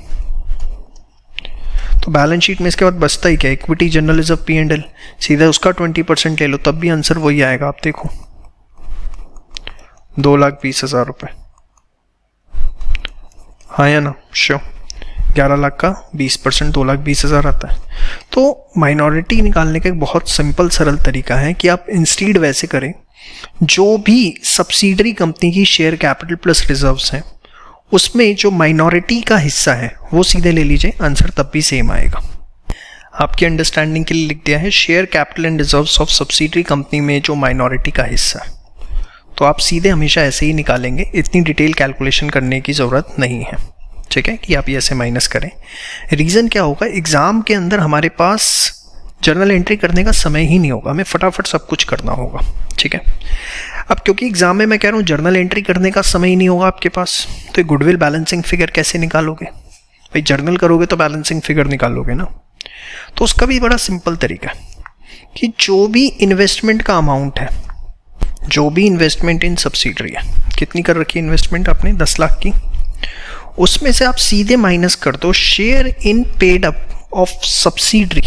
तो बैलेंस शीट में इसके बाद बचता ही क्या, इक्विटी जनरल रिजर्व P&L, सीधा उसका 20% ले लो, तब भी आंसर वही आएगा। आप देखो 2,20,000 रुपये, हाँ या ना, श्योर। 11 लाख का 20% 2,20,000 आता है। तो माइनॉरिटी निकालने का एक बहुत सिंपल सरल तरीका है कि आप इंस्टीड वैसे करें, जो भी सब्सिडरी कंपनी की शेयर कैपिटल प्लस रिजर्व्स हैं उसमें जो माइनॉरिटी का हिस्सा है वो सीधे ले लीजिए, आंसर तब भी सेम आएगा। आपकी अंडरस्टैंडिंग के लिए लिख दिया है share capital and reserves of subsidiary company में जो माइनॉरिटी का हिस्सा है, तो आप सीधे हमेशा ऐसे ही निकालेंगे, इतनी डिटेल कैलकुलेशन करने की ज़रूरत नहीं है, ठीक है, कि आप ये ऐसे माइनस करें। रीज़न क्या होगा, एग्ज़ाम के अंदर हमारे पास जर्नल एंट्री करने का समय ही नहीं होगा, हमें फटाफट सब कुछ करना होगा, ठीक है। अब क्योंकि एग्जाम में मैं कह रहा हूँ जर्नल एंट्री करने का समय ही नहीं होगा आपके पास, तो गुडविल बैलेंसिंग फिगर कैसे निकालोगे भाई, जर्नल करोगे तो बैलेंसिंग फिगर निकालोगे ना। तो उसका भी बड़ा सिंपल तरीका है कि जो भी इन्वेस्टमेंट का अमाउंट है, जो भी इन्वेस्टमेंट इन सब्सिडरी है, कितनी कर रखी है इन्वेस्टमेंट आपने, 10 लाख की, उसमें से आप सीधे माइनस कर दो share in paid up of subsidiary,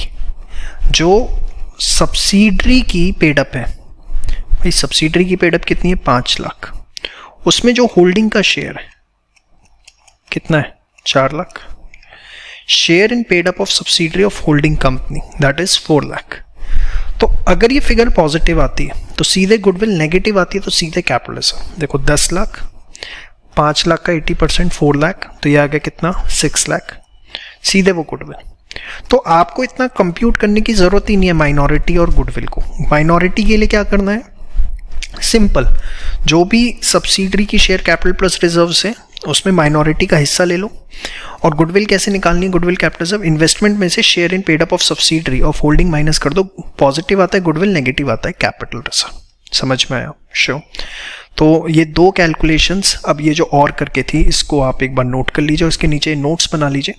जो सब्सिडरी की पेडअप है भाई। सब्सिडरी की पेडअप कितनी है, 5 लाख, उसमें जो होल्डिंग का शेयर है कितना है, 4 lakh. Share in paid up of subsidiary of holding company that is 4 lakh. तो अगर ये फिगर पॉजिटिव आती है तो सीधे गुडविल, नेगेटिव आती है तो सीधे कैपिटलिज्म। देखो 10 लाख, 5 लाख का 80% 4 लाख, तो ये आ गया कितना, 6 लाख, सीधे वो गुडविल। तो आपको इतना कंप्यूट करने की जरूरत ही नहीं है माइनॉरिटी और गुडविल को। माइनॉरिटी के लिए क्या करना है, सिंपल, जो भी सब्सिडरी की शेयर कैपिटल प्लस रिजर्व्स है उसमें माइनॉरिटी का हिस्सा ले लो। और गुडविल कैसे निकालनी है, गुडविल कैपिटलिज्म, इन्वेस्टमेंट में से share in paid up of subsidiary of holding minus कर दो, पॉजिटिव आता है गुडविल, नेगेटिव आता है कैपिटल रिजर्व। समझ में आया, श्योर। तो ये दो कैलकुलेशंस, अब ये जो और करके थी इसको आप एक बार नोट कर लीजिए, इसके नीचे नोट्स बना लीजिए।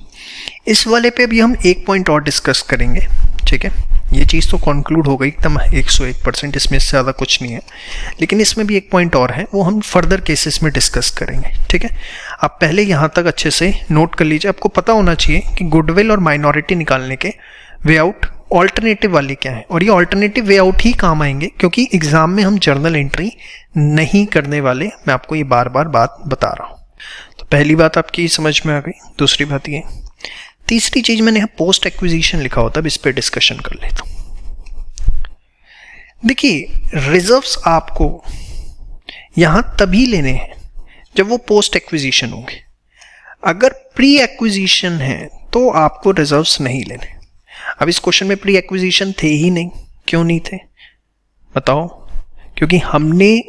इस वाले पे भी हम एक पॉइंट और डिस्कस करेंगे, ठीक है। ये चीज़ तो कंक्लूड हो गई एकदम 101%, इसमें इससे ज़्यादा कुछ नहीं है, लेकिन इसमें भी एक पॉइंट और है, वो हम फर्दर केसेस में डिस्कस करेंगे, ठीक है। आप पहले यहाँ तक अच्छे से नोट कर लीजिए। आपको पता होना चाहिए कि गुडविल और माइनॉरिटी निकालने के वे आउट ऑल्टरनेटिव वाले क्या है, और ये ऑल्टरनेटिव वे आउट ही काम आएंगे क्योंकि एग्जाम में हम जर्नल एंट्री नहीं करने वाले, मैं आपको ये बार बार बात बता रहा हूँ। तो पहली बात आपकी समझ में आ गई। दूसरी बात ये, तीसरी चीज मैंने यहाँ पोस्ट एक्विजिशन लिखा होता है, इस पे डिस्कशन कर लेता हूँ। देखिए, रिजर्व्स आपको यहां तभी लेने हैं जब वो पोस्ट एक्विजिशन होंगे। अगर प्री एक्विजिशन है तो आपको रिजर्व्स नहीं लेने। अब इस क्वेश्चन में प्री एक्विजिशन थे ही नहीं, क्यों नहीं थे बताओ? क्योंकि हमने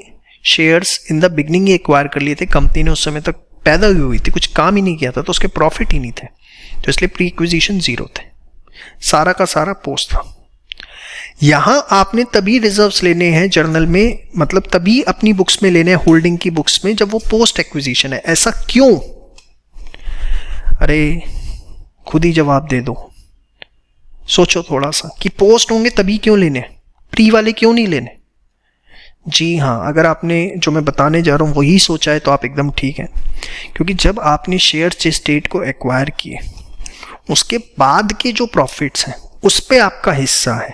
shares in the beginning he acquire कर लिए थे, कंपनी ने उस समय तक पैदा हुई थी, कुछ काम ही नहीं किया था, तो उसके प्रॉफिट ही नहीं थे, तो इसलिए प्री एक्विजिशन 0 थे, सारा का सारा पोस्ट था। यहां आपने तभी रिजर्व्स लेने हैं जर्नल में, मतलब तभी अपनी बुक्स में लेने हैं, होल्डिंग की बुक्स में, जब वो पोस्ट एक्विजिशन है। ऐसा क्यों? अरे खुद ही जवाब दे दो, सोचो थोड़ा सा कि पोस्ट होंगे तभी क्यों लेने, प्री वाले क्यों नहीं लेने? जी हाँ, अगर आपने जो मैं बताने जा रहा हूँ वही सोचा है तो आप एकदम ठीक हैं, क्योंकि जब आपने शेयर जिस डेट को एक्वायर किए उसके बाद के जो प्रॉफिट्स हैं उस पे आपका हिस्सा है,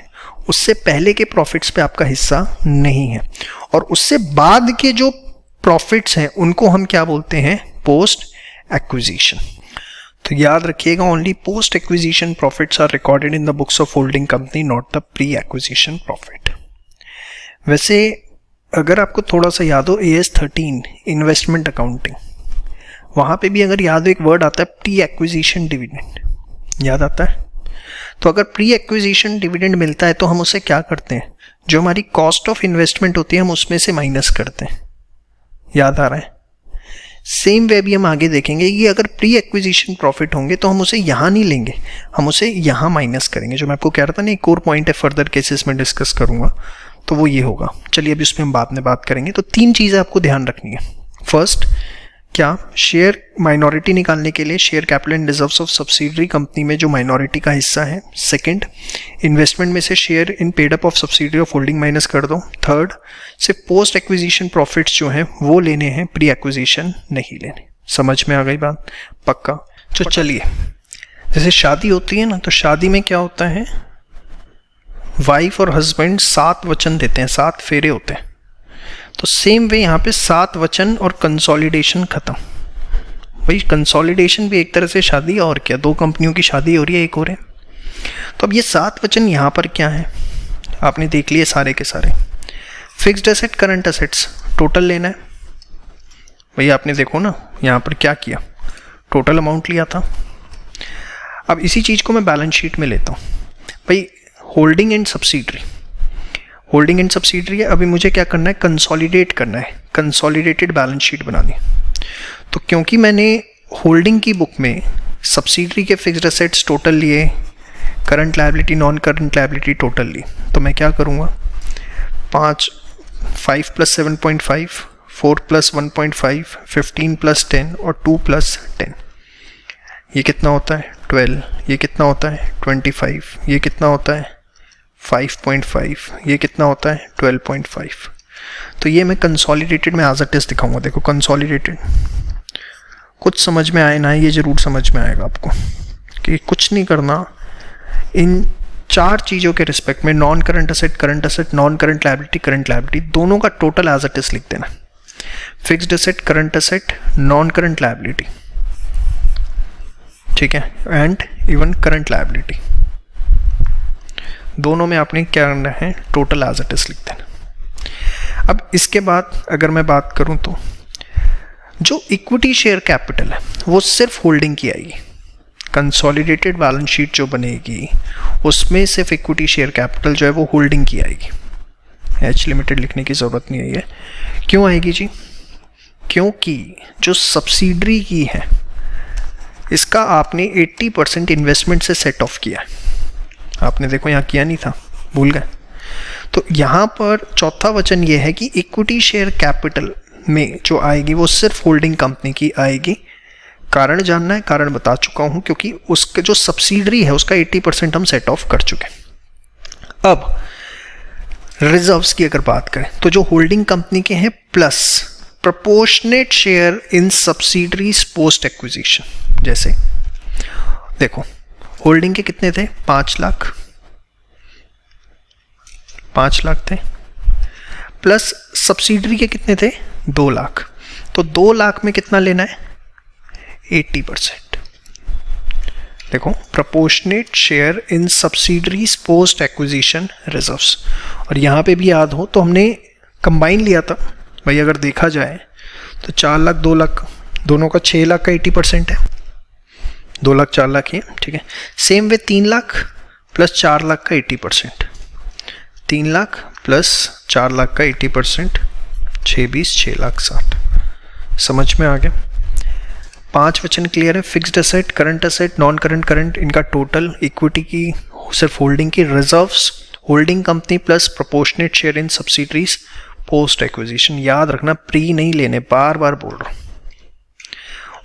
उससे पहले के प्रॉफिट्स पे आपका हिस्सा नहीं है, और उससे बाद के जो प्रॉफिट्स हैं उनको हम क्या बोलते हैं? Post acquisition. तो याद रखिएगा, only post acquisition profits are recorded in the books of holding company, not the pre acquisition profit. वैसे अगर आपको थोड़ा सा याद हो, AS 13 इन्वेस्टमेंट अकाउंटिंग, वहां पे भी अगर याद हो एक वर्ड आता है प्री एक्विजिशन डिविडेंड, याद आता है? तो अगर प्री एक्विजिशन डिविडेंड मिलता है तो हम उसे क्या करते हैं? जो हमारी कॉस्ट ऑफ इन्वेस्टमेंट होती है हम उसमें से माइनस करते हैं। याद आ रहा है? सेम वे भी हम आगे देखेंगे कि अगर प्री एक्विजिशन प्रॉफिट होंगे तो हम उसे यहाँ नहीं लेंगे, हम उसे यहाँ माइनस करेंगे। जो मैं आपको कह रहा था ना, एक और पॉइंट है, फर्दर केसेस में डिस्कस करूँगा, तो वो ये होगा। चलिए अभी उसमें हम बाद में बात करेंगे। तो 3 चीज़ें आपको ध्यान रखनी है। फर्स्ट, क्या शेयर माइनॉरिटी निकालने के लिए share capital and reserves of subsidiary company में जो माइनॉरिटी का हिस्सा है। सेकंड, इन्वेस्टमेंट में से share in paid up of subsidiary of holding minus कर दो। थर्ड, सिर्फ पोस्ट एक्विजिशन प्रॉफिट्स जो हैं वो लेने हैं, प्री एक्विजिशन नहीं लेने। समझ में आ गई बात? पक्का। तो चलिए, जैसे शादी होती है ना, तो शादी में क्या होता है, वाइफ और हस्बैंड 7 वचन देते हैं, 7 फेरे होते हैं। तो सेम वे यहाँ पे 7 वचन और कंसोलिडेशन खत्म। भाई कंसोलिडेशन भी एक तरह से शादी, और क्या, 2 कंपनियों की शादी हो रही है, एक हो रही है। तो अब ये 7 वचन यहाँ पर क्या है, आपने देख लिए सारे के सारे। Fixed asset, current assets total लेना है। भाई आपने देखो ना यहाँ पर क्या किया, टोटल अमाउंट लिया था। अब इसी चीज़ को मैं बैलेंस शीट में लेता हूँ। भाई holding and subsidiary, holding and subsidiary है, अभी मुझे क्या करना है, कंसोलिडेट करना है, कंसोलिडेटेड बैलेंस शीट बनानी है। तो क्योंकि मैंने होल्डिंग की बुक में सब्सिडरी के फिक्स्ड एसेट्स टोटल लिए, current liability non current liability total ली, तो मैं क्या करूँगा, 5 + 7.5, 4 + 1.5, 15 + 10 और 2 + 10। ये कितना होता है, 12। ये कितना होता है, 25। ये कितना होता है, 5.5। ये कितना होता है, 12.5। तो ये मैं कंसोलिडेटेड में एज अ टेस्ट दिखाऊंगा। देखो कंसोलिडेटेड, कुछ समझ में आए ना, ये ज़रूर समझ में आएगा आपको कि कुछ नहीं करना, इन 4 चीज़ों के रिस्पेक्ट में non current asset, non current liability, current liability, दोनों का टोटल एज अ टेस्ट लिख देना। Fixed asset, current asset, non current liability, ठीक है, एंड इवन करंट लायबिलिटी, दोनों में आपने क्या करना है, टोटल एज अ टेस्ट लिख देना। अब इसके बाद अगर मैं बात करूं तो जो इक्विटी शेयर कैपिटल है वो सिर्फ होल्डिंग की आएगी। कंसोलिडेटेड बैलेंस शीट जो बनेगी उसमें सिर्फ इक्विटी शेयर कैपिटल जो है वो होल्डिंग की आएगी। एच लिमिटेड लिखने की ज़रूरत नहीं है। क्यों आएगी जी? क्योंकि जो सब्सिडरी की है इसका आपने 80% इन्वेस्टमेंट से सेट ऑफ किया है। आपने देखो यहाँ किया नहीं था, भूल गए। तो यहाँ पर चौथा वचन ये है कि इक्विटी शेयर कैपिटल में जो आएगी वो सिर्फ होल्डिंग कंपनी की आएगी। कारण जानना है, कारण बता चुका हूँ, क्योंकि उसका जो सब्सिडरी है उसका 80% हम सेट ऑफ कर चुके हैं। अब रिजर्व्स की अगर बात करें तो जो होल्डिंग कंपनी के हैं plus proportionate share in subsidiaries post acquisition. जैसे देखो होल्डिंग के कितने थे, 5 लाख, 5 लाख थे, प्लस सब्सिडरी के कितने थे, 2 लाख। तो 2 लाख में कितना लेना है, 80%। देखो proportionate share in subsidiaries post acquisition reserves. और यहाँ पे भी याद हो तो हमने कंबाइन लिया था भाई, अगर देखा जाए तो 4 लाख 2 लाख दोनों का 6 लाख का 80% है, 2 लाख 4 लाख ही, ठीक है। Same way 3 lakh plus 4 lakh का 80%, 3 लाख प्लस 4 लाख का 80%, 6 20 6 लाख 60। समझ में आ गया? 5 वचन क्लियर है। Fixed asset, current asset, non current current, इनका टोटल, इक्विटी की सिर्फ होल्डिंग की, reserves holding company plus proportionate share in subsidiaries post acquisition. याद रखना प्री नहीं लेने, बार बार बोल रहा हूँ।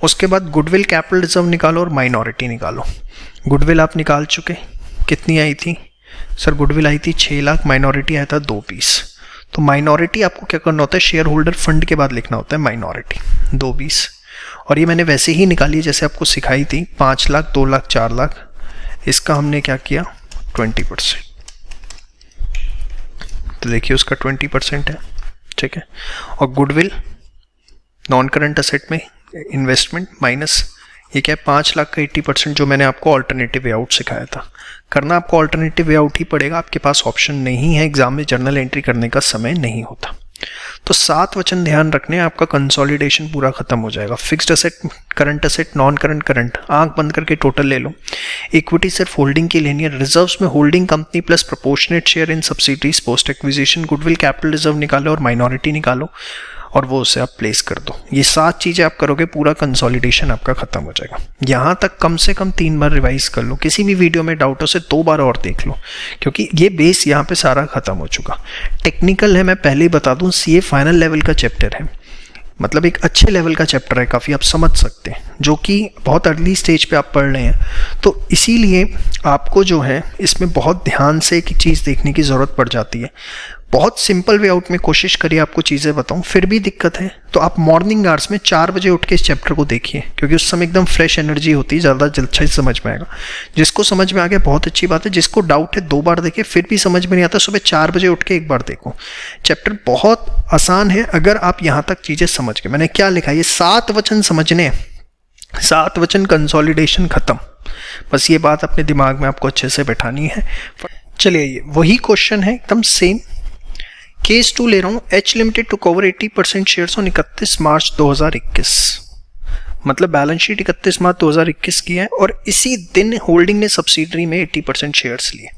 उसके बाद गुडविल कैपिटल रिजर्व निकालो और माइनॉरिटी निकालो। गुडविल आप निकाल चुके, कितनी आई थी सर? गुडविल आई थी 6 लाख, माइनॉरिटी आया था 2 पीस। तो माइनॉरिटी आपको क्या करना होता है, शेयर होल्डर फंड के बाद लिखना होता है माइनॉरिटी 2 पीस। और ये मैंने वैसे ही निकाली जैसे आपको सिखाई थी, 5 लाख 2 लाख 4 लाख, इसका हमने क्या किया 20%। तो देखिए उसका 20% है, ठीक है। और गुडविल नॉन करंट एसेट में इन्वेस्टमेंट माइनस ये क्या है 5 लाख का 80%, जो मैंने आपको ऑल्टरनेटिव वे आउट सिखाया था। करना आपको ऑल्टरनेटिव वे आउट ही पड़ेगा, आपके पास ऑप्शन नहीं है, एग्जाम में जर्नल एंट्री करने का समय नहीं होता। तो 7 वचन ध्यान रखने, आपका कंसोलिडेशन पूरा खत्म हो जाएगा। Fixed asset, current asset, non current current, आंख बंद करके टोटल ले लो। इक्विटी सिर्फ होल्डिंग की लेनी है। रिजर्व्स में holding company plus proportionate share in subsidies post acquisition. Goodwill capital reserve निकालो और माइनॉरिटी निकालो। और वो उसे आप प्लेस कर दो। ये 7 चीज़ें आप करोगे, पूरा कंसोलिडेशन आपका खत्म हो जाएगा। यहाँ तक कम से कम 3 बार रिवाइज कर लो, किसी भी वीडियो में डाउट हो से 2 बार और देख लो, क्योंकि ये बेस यहाँ पे सारा खत्म हो चुका। टेक्निकल है, मैं पहले ही बता दूँ, सीए फाइनल लेवल का चैप्टर है, मतलब एक अच्छे लेवल का चैप्टर है, काफ़ी आप समझ सकते हैं, जो कि बहुत अर्ली स्टेज पे आप पढ़ रहे हैं। तो इसीलिए आपको जो है इसमें बहुत ध्यान से एक चीज़ देखने की ज़रूरत पड़ जाती है। बहुत सिंपल वे आउट में कोशिश करिए आपको चीज़ें बताऊं, फिर भी दिक्कत है तो आप मॉर्निंग आवर्स में 4 बजे उठ के इस चैप्टर को देखिए, क्योंकि उस समय एकदम फ्रेश एनर्जी होती है, ज़्यादा अच्छा ही समझ में आएगा। जिसको समझ में आ गया बहुत अच्छी बात है, जिसको डाउट है 2 बार देखे फिर भी समझ में नहीं आता, सुबह 4 बजे उठ के एक बार देखो। चैप्टर बहुत आसान है अगर आप यहाँ तक चीज़ें समझ गए। मैंने क्या लिखा, ये 7 वचन समझने, 7 वचन कंसोलिडेशन खत्म। बस ये बात अपने दिमाग में आपको अच्छे से बैठानी है। चलिए ये वही क्वेश्चन है एकदम सेम। केस 2 ले रहा हूँ, H limited to cover 80% shares on 31 March 2021। मतलब बैलेंस शीट 31 मार्च 2021 की है और इसी दिन होल्डिंग ने सब्सिडरी में 80% शेयर्स लिए।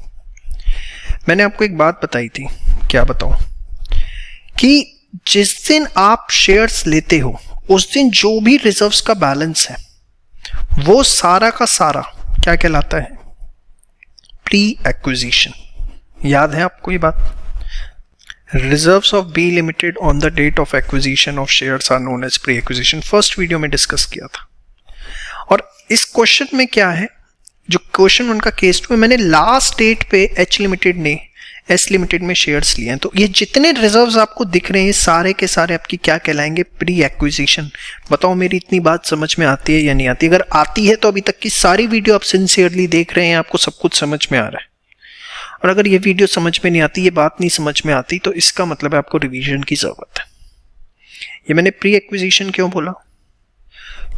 मैंने आपको एक बात बताई थी, क्या बताऊं, कि जिस दिन आप शेयर्स लेते हो उस दिन जो भी रिजर्व्स का बैलेंस है वो सारा का सारा क्या कहलाता है, प्री एक्विजिशन। याद है आपको ये बात? Reserves of B limited on the date of acquisition of shares are known as pre acquisition, first video में डिस्कस किया था। और इस क्वेश्चन में क्या है, जो क्वेश्चन उनका केस 2 में, मैंने लास्ट डेट पे एच लिमिटेड ने एस लिमिटेड में शेयर्स लिए हैं, तो ये जितने रिजर्व्स आपको दिख रहे हैं सारे के सारे आपकी क्या कहलाएंगे, प्री एक्विजिशन। बताओ मेरी इतनी बात समझ में आती है या नहीं आती? अगर आती है तो अभी तक की सारी वीडियो आप सिंसियरली देख रहे हैं, आपको सब कुछ समझ में आ रहा है। और अगर ये वीडियो समझ में नहीं आती, ये बात नहीं समझ में आती, तो इसका मतलब है आपको रिवीजन की जरूरत है। ये मैंने प्री एक्विजिशन क्यों बोला?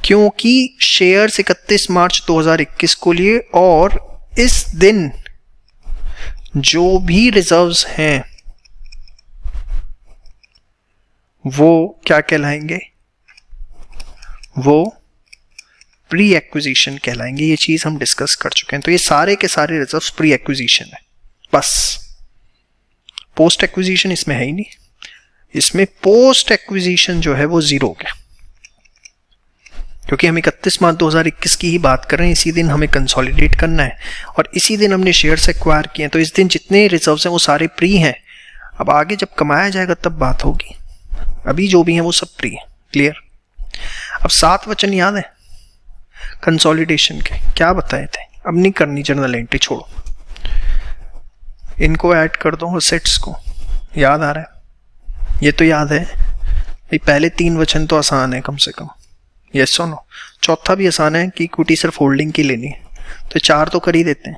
क्योंकि शेयर्स 31 मार्च 2021 को लिए और इस दिन जो भी रिजर्व्स हैं वो क्या कहलाएंगे, वो प्री एक्विजिशन कहलाएंगे। ये चीज हम डिस्कस कर चुके हैं। तो ये सारे के सारे रिजर्व्स प्री एक्विजिशन है, बस पोस्ट एक्विजिशन इसमें है ही नहीं। इसमें पोस्ट एक्विजिशन जो है वो 0 हो गया, क्योंकि हम 31 मार्च 2021 की ही बात कर रहे हैं। इसी दिन हमें कंसोलिडेट करना है और इसी दिन हमने शेयर्स एक्वायर किए हैं, तो इस दिन जितने रिजर्व्स हैं वो सारे प्री हैं। अब आगे जब कमाया जाएगा तब बात होगी, अभी जो भी है वो सब प्री है। क्लियर? अब 7 वचन याद है कंसोलिडेशन के, क्या बताए थे? अब नहीं करनी जर्नल एंट्री, छोड़ो, इनको ऐड कर दो असेट्स को। याद आ रहा है? ये तो याद है, पहले 3 वचन तो आसान है कम से कम, यस सुनो। चौथा भी आसान है कि इक्विटी सिर्फ होल्डिंग की लेनी है, तो 4 तो कर ही देते हैं।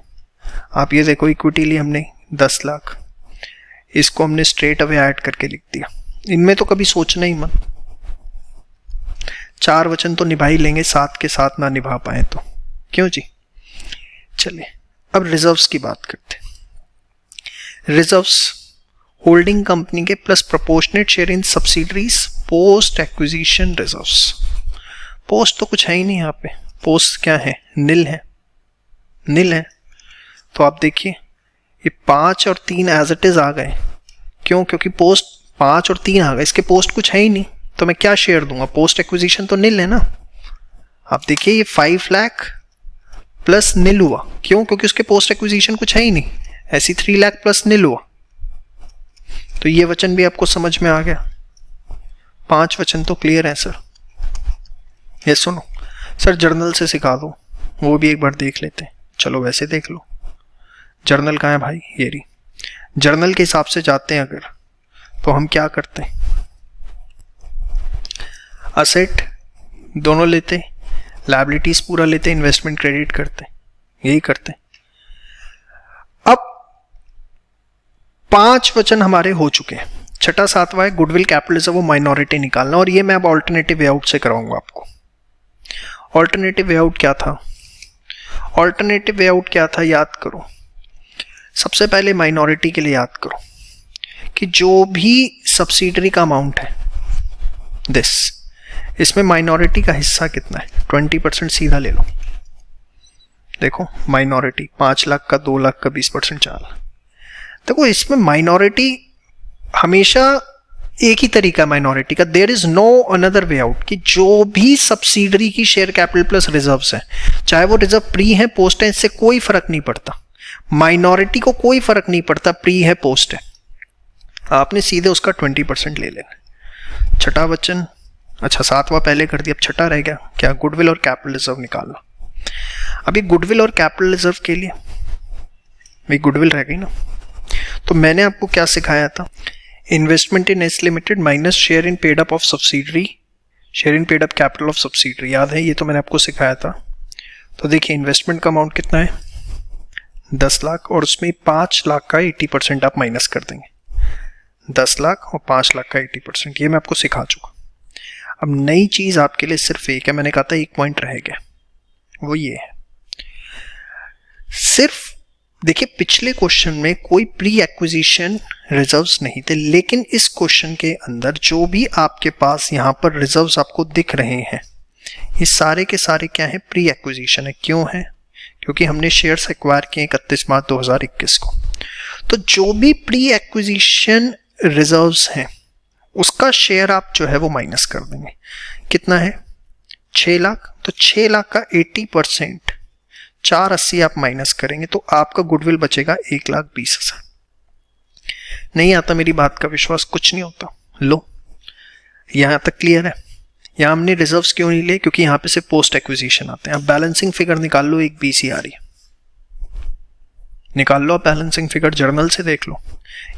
आप ये देखो, इक्विटी ली हमने 10 लाख, इसको हमने स्ट्रेट अवे ऐड करके लिख दिया। इनमें तो कभी सोचना ही मत, 4 वचन तो निभा ही लेंगे, 7 के 7 ना निभा पाए तो क्यों जी। चलिए अब रिजर्व्स की बात करते हैं। रिजर्व्स होल्डिंग कंपनी के plus proportionate share in subsidiaries post acquisition reserves. Post तो कुछ है ही नहीं यहाँ पे, पोस्ट क्या है, नील है, नील है। तो आप देखिए ये 5 और 3 एज इट इज आ गए। क्यों? क्योंकि पोस्ट 5 और 3 आ गए, इसके पोस्ट कुछ है ही नहीं, तो मैं क्या शेयर दूंगा? पोस्ट एक्विजिशन तो नील है ना। आप देखिए ये 5 लाख प्लस नील हुआ, क्यों? क्योंकि उसके पोस्ट एक्विजिशन कुछ है ही नहीं। ऐसी 3 लाख प्लस नील हुआ, तो ये वचन भी आपको समझ में आ गया। 5 वचन तो क्लियर है सर। ये सुनो सर, जर्नल से सिखा दो, वो भी एक बार देख लेते हैं। चलो वैसे देख लो, जर्नल कहाँ है भाई? ये रही। जर्नल के हिसाब से जाते हैं अगर, तो हम क्या करते हैं, असेट दोनों लेते, लायबिलिटीज पूरा लेते, इन्वेस्टमेंट क्रेडिट करते, यही करते। अब 5 वचन हमारे हो चुके हैं। छठा 7वां है गुडविल कैपिटल, वो माइनॉरिटी निकालना, और ये मैं अब ऑल्टरनेटिव वे आउट से कराऊंगा आपको। ऑल्टरनेटिव वे आउट क्या था? ऑल्टरनेटिव वे आउट क्या था, याद करो। सबसे पहले माइनॉरिटी के लिए याद करो कि जो भी सब्सिडरी का अमाउंट है दिस, इसमें माइनॉरिटी का हिस्सा कितना है? 20% सीधा ले लो। देखो माइनॉरिटी 5 लाख का, 2 लाख का 20% 4 लाख। देखो इसमें माइनॉरिटी हमेशा एक ही तरीका माइनॉरिटी का, there is no another way out, कि जो भी सब्सिडरी की शेयर कैपिटल प्लस रिजर्व्स है, चाहे वो रिजर्व प्री है पोस्ट है, इससे कोई फर्क नहीं पड़ता। माइनॉरिटी को कोई फर्क नहीं पड़ता प्री है पोस्ट है, आपने सीधे उसका 20% ले लेना। छठा वचन, अच्छा सातवां पहले कर दिया, अब छठा रह गया क्या, गुडविल और कैपिटल रिजर्व निकालना। अभी गुडविल और कैपिटल रिजर्व के लिए भाई गुडविल रह गई ना, तो मैंने आपको क्या सिखाया था, investment in S limited minus share in paid up of subsidiary, share in paid up capital of subsidiary, याद है ये तो मैंने आपको सिखाया था। तो देखिए इन्वेस्टमेंट का अमाउंट कितना है 10 लाख, और उसमें 5 लाख का 80% आप माइनस कर देंगे, 10 लाख और 5 लाख का 80%, ये मैं आपको सिखा चुका। अब नई चीज आपके लिए सिर्फ एक है, मैंने कहा था एक पॉइंट रह गया, वो ये है, सिर्फ देखिए पिछले क्वेश्चन में कोई प्री एक्विजिशन रिजर्व्स नहीं थे, लेकिन इस क्वेश्चन के अंदर जो भी आपके पास यहाँ पर रिजर्व्स आपको दिख रहे हैं, ये सारे के सारे क्या है, प्री एक्विजिशन है। क्यों है, क्योंकि हमने शेयर्स एक्वायर किए 31 मार्च 2021 को। तो जो भी प्री एक्विजिशन रिजर्व्स हैं उसका शेयर आप जो है वो माइनस कर देंगे, कितना है 6 लाख, तो 6 लाख का 80% 480 आप माइनस करेंगे तो आपका गुडविल बचेगा 1,20,000। नहीं आता मेरी बात का विश्वास, कुछ नहीं होता। लो यहां तक क्लियर है। यहां हमने रिजर्व्स क्यों नहीं लिए, क्योंकि यहां पे से पोस्ट एक्विजिशन आते हैं। अब बैलेंसिंग फिगर निकाल लो, 1,20 ही आ रही है, निकाल लो, बैलेंसिंग फिगर जर्नल से देख लो।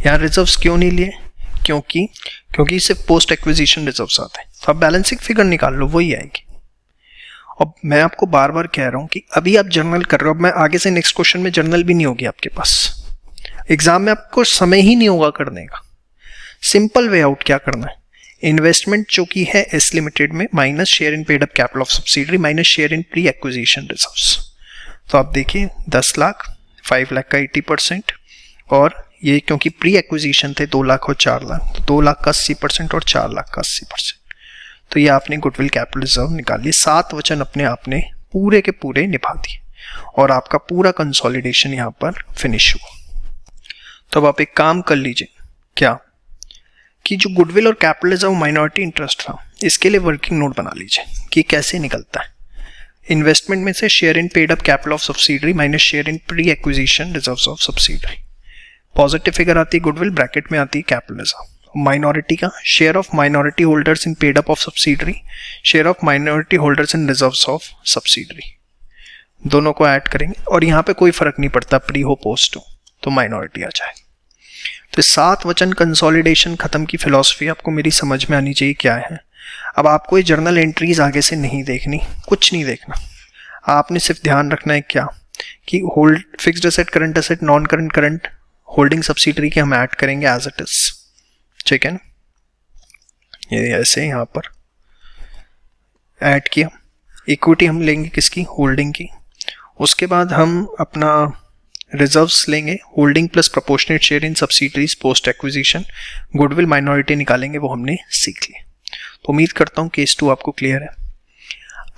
यहाँ रिजर्व्स क्यों नहीं लिए, क्योंकि सिर्फ पोस्ट एक्विजिशन रिजर्व्स आते हैं। तो अब बैलेंसिंग फिगर निकाल लो, वही आएगी। अब मैं आपको बार बार कह रहा हूं कि अभी आप जर्नल कर रहे हो, अब मैं आगे से नेक्स्ट क्वेश्चन में जर्नल भी नहीं होगी आपके पास, एग्जाम में आपको समय ही नहीं होगा करने का। सिंपल वे आउट क्या करना है, इन्वेस्टमेंट जो की है एस लिमिटेड में minus share in paid up capital of subsidiary minus share in pre acquisition reserves. तो आप देखिए 10 लाख, 5 लाख का 80%, और ये क्योंकि प्री एक्विजिशन थे 2 लाख और 4 लाख, तो 2 लाख का 80% और 4 लाख का 80%। तो ये आपने गुडविल कैपिटल रिजर्व निकाल लिए। 7 वचन अपने आपने पूरे के पूरे निभा दिए और आपका पूरा कंसोलिडेशन यहाँ पर फिनिश हुआ। तो अब आप एक काम कर लीजिए, क्या कि जो गुडविल और कैपिटल रिजर्व माइनॉरिटी इंटरेस्ट था, इसके लिए वर्किंग नोट बना लीजिए कि कैसे निकलता है। इन्वेस्टमेंट में से share in paid up capital of subsidiary minus share in pre acquisition reserves of subsidiary. Positive figure आती है गुडविल, ब्रैकेट में आती है कैपिटल रिजर्व। माइनॉरिटी का share of minority holders in paid up of subsidiary, share of minority holders in reserves of subsidiary, दोनों को add करेंगे और यहाँ पे कोई फर्क नहीं पड़ता प्री हो पोस्ट हो, तो माइनॉरिटी आ जाए। तो 7 वचन कंसोलिडेशन खत्म की फिलॉसफी आपको मेरी समझ में आनी चाहिए क्या है। अब आपको ये जर्नल एंट्रीज आगे से नहीं देखनी, कुछ नहीं देखना, आपने सिर्फ ध्यान रखना है क्या कि hold fixed asset, current asset, non current current holding subsidiary के हम ऐड करेंगे एज इट इज, ठीक है ना। ये ऐसे यहाँ पर ऐड किया, इक्विटी हम लेंगे किसकी, होल्डिंग की। उसके बाद हम अपना रिजर्व्स लेंगे, holding plus proportionate share in subsidiaries post acquisition, goodwill minority निकालेंगे, वो हमने सीख लिया। तो उम्मीद करता हूँ केस 2 आपको क्लियर है।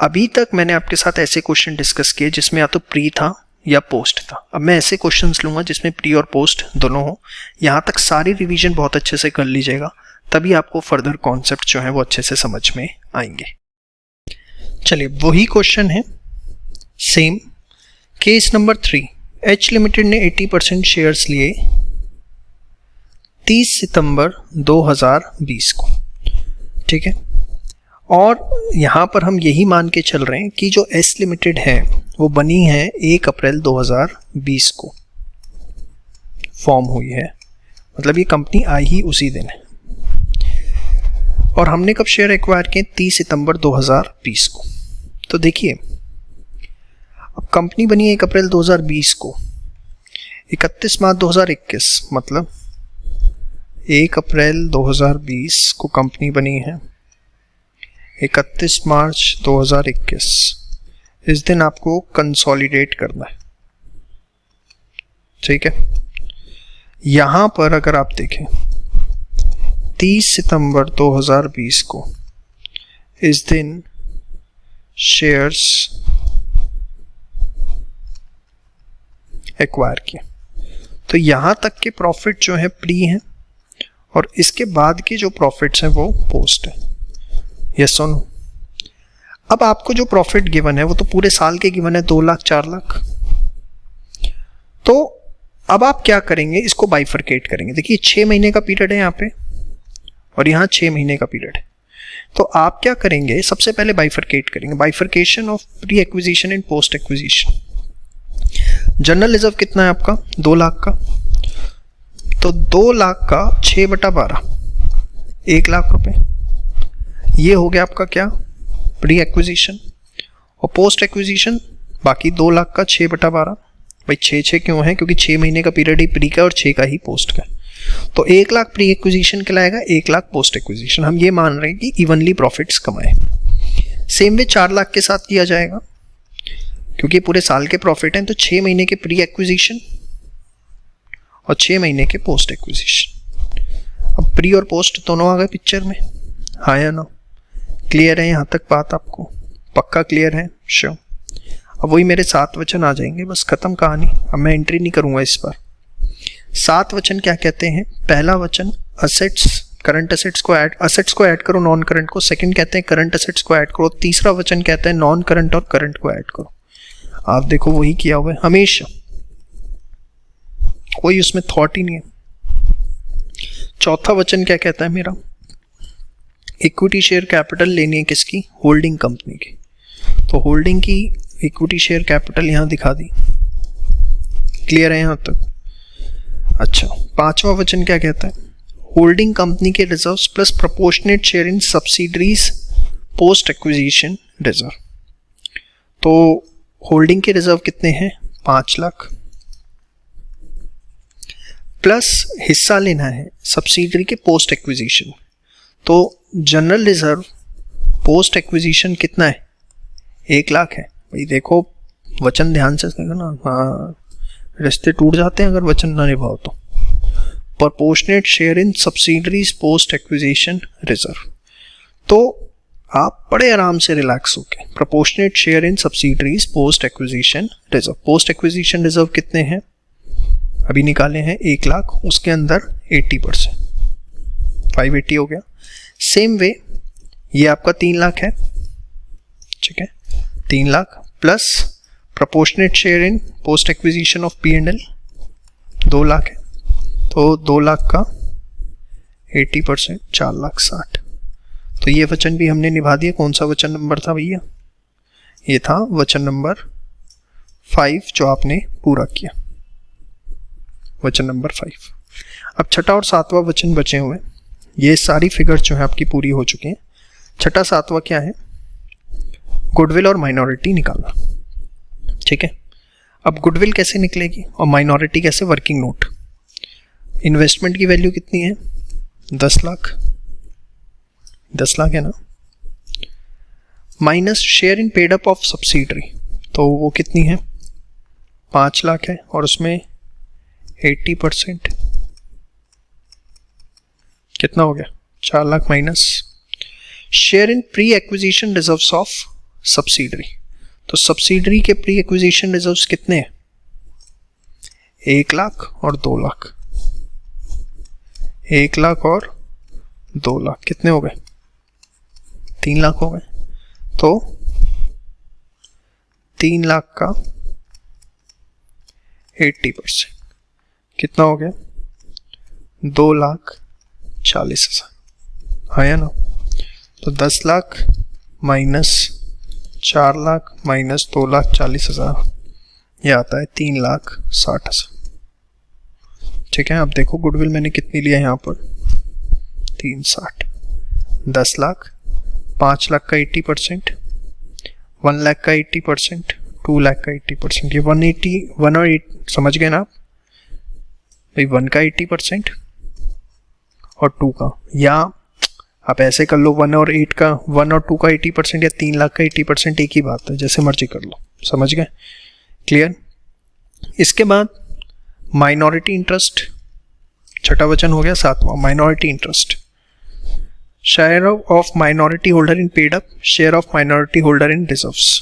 अभी तक मैंने आपके साथ ऐसे क्वेश्चन डिस्कस किए जिसमें या तो प्री था या पोस्ट था। अब मैं ऐसे क्वेश्चंस लूंगा जिसमें प्री और पोस्ट दोनों हो। यहाँ तक सारी रिवीजन बहुत अच्छे से कर लीजिएगा, तभी आपको फर्दर कॉन्सेप्ट जो है वो अच्छे से समझ में आएंगे। चलिए वही क्वेश्चन है same, case number 3। H limited ने 80% शेयर्स लिए 30 सितंबर 2020 को, ठीक है। और यहाँ पर हम यही मान के चल रहे हैं कि जो एस लिमिटेड है वो बनी है 1 अप्रैल 2020 को फॉर्म हुई है, मतलब ये कंपनी आई ही उसी दिन है। और हमने कब शेयर एक्वायर किए, 30 सितंबर 2020 को। तो देखिए अब कंपनी बनी 1 अप्रैल 2020 को, 31 मार्च 2021, मतलब 1 अप्रैल 2020 को कंपनी बनी है, 31 मार्च 2021 इस दिन आपको कंसोलिडेट करना है, ठीक है। यहां पर अगर आप देखें 30 सितंबर 2020 को इस दिन शेयर्स एक्वायर किए, तो यहां तक के प्रॉफिट जो है प्री है और इसके बाद की जो प्रॉफिट्स हैं वो पोस्ट है। यस और नो? अब आपको जो प्रॉफिट गिवन है वो तो पूरे साल के गिवन है, 2 लाख 4 लाख। तो अब आप क्या करेंगे, इसको बाइफरकेट करेंगे। देखिए 6 महीने का पीरियड है यहाँ पे और यहाँ 6 महीने का पीरियड है। तो आप क्या करेंगे, सबसे पहले बाइफरकेट करेंगे। Bifurcation of pre acquisition and post acquisition. General reserve कितना है आपका, 2 लाख का। तो 2 लाख का 6/12, 1 लाख रुपए। ये हो गया आपका क्या, प्री एक्विजिशन। और पोस्ट एक्विजिशन बाकी 2 लाख का 6/12। भाई 6 क्यों है, क्योंकि 6 महीने का पीरियड ही प्री का और 6 का ही पोस्ट का। तो 1 लाख प्री एक्विजिशन कहलाएगा, 1 लाख पोस्ट एक्विजिशन। हम ये मान रहे हैं कि इवनली प्रॉफिट्स कमाए। सेम वे 4 लाख के साथ किया जाएगा, क्योंकि पूरे साल के प्रॉफिट हैं। तो 6 महीने के प्री एक्विजिशन और 6 महीने के पोस्ट एक्विजिशन। अब प्री और पोस्ट दोनों आ गए पिक्चर में, हाँ या ना? क्लियर है यहाँ तक बात आपको? पक्का क्लियर है? श्योर। अब वही मेरे 7 वचन आ जाएंगे, बस खत्म कहानी। अब मैं एंट्री नहीं करूंगा इस पर। 7 वचन क्या कहते हैं? पहला वचन असेट्स, करंट असेट्स को ऐड करो नॉन करंट को। सेकंड कहते हैं करंट असेट्स को ऐड करो। तीसरा वचन कहते हैं नॉन करंट और करंट को ऐड करो। आप देखो वही किया हुआ है हमेशा, कोई उसमें थॉट ही नहीं है। चौथा वचन क्या कहता है मेरा? इक्विटी शेयर कैपिटल लेनी है किसकी? होल्डिंग कंपनी की। तो होल्डिंग की इक्विटी शेयर कैपिटल यहां दिखा दी। क्लियर है यहां तक? अच्छा, 5वां वचन क्या कहता है? होल्डिंग कंपनी के reserves plus proportionate share in subsidiaries post acquisition reserve. तो होल्डिंग के रिजर्व कितने हैं? 5 लाख, प्लस हिस्सा लेना है सब्सिडरी के पोस्ट एक्विजिशन। तो जनरल रिजर्व पोस्ट एक्विजिशन कितना है? 1 लाख है। भाई देखो वचन ध्यान से ना, हाँ रिश्ते टूट जाते हैं अगर वचन ना निभाओ तो। Proportionate share in subsidiaries post acquisition reserve. तो आप बड़े आराम से रिलैक्स होके, proportionate share in subsidiaries post acquisition reserve. Post acquisition reserve कितने हैं? अभी निकाले हैं 1 लाख, उसके अंदर 80%, 580 हो गया। सेम वे ये आपका 3 लाख है, ठीक है? 3 lakh plus proportionate share in post acquisition of P&L 2 lakh है। तो 2 लाख का 80%, 4,60,000। तो ये वचन भी हमने निभा दिया। कौन सा वचन नंबर था भैया? ये था वचन नंबर 5 जो आपने पूरा किया, वचन नंबर 5। अब छठा और 7वां वचन बचे हुए। ये सारी फिगर जो है आपकी पूरी हो चुकी हैं। छठा 7वां क्या है? गुडविल और माइनॉरिटी निकालना, ठीक है? अब गुडविल कैसे निकलेगी और माइनॉरिटी कैसे? Working note. इन्वेस्टमेंट की वैल्यू कितनी है? 10 लाख, 10 लाख है ना, minus share in paid up of subsidiary. तो वो कितनी है? 5 लाख है और उसमें 80% कितना हो गया? 4 lakh minus share in pre acquisition reserves of subsidiary. तो सब्सिडरी के प्री एक्विजिशन रिजर्व्स कितने हैं? 1 लाख और 2 लाख। 1 लाख और 2 लाख कितने हो गए? 3 लाख हो गए। तो 3 लाख का 80% कितना हो गया? 2,40,000, हाँ या ना? तो 10 लाख माइनस 4 लाख माइनस 2,40,000, ये आता है 3,60,000, ठीक है? अब देखो गुडविल मैंने कितनी लिया यहाँ पर? 360। 10 लाख, 5 लाख का 80%, 1 लाख का 80%, 2 लाख का 80%। ये 1 और 8 समझ गए ना आप भाई? 1 का 80% और 2 का, या आप ऐसे कर लो 1 और 8 का, 1 और 2 का 80% या 3 लाख का 80%, एक ही बात है, जैसे मर्जी कर लो। समझ गए? क्लियर? इसके बाद माइनॉरिटी इंटरेस्ट, छठा वचन हो गया। 7वां minority interest. Share of minority holder in paid up, share of minority holder in reserves.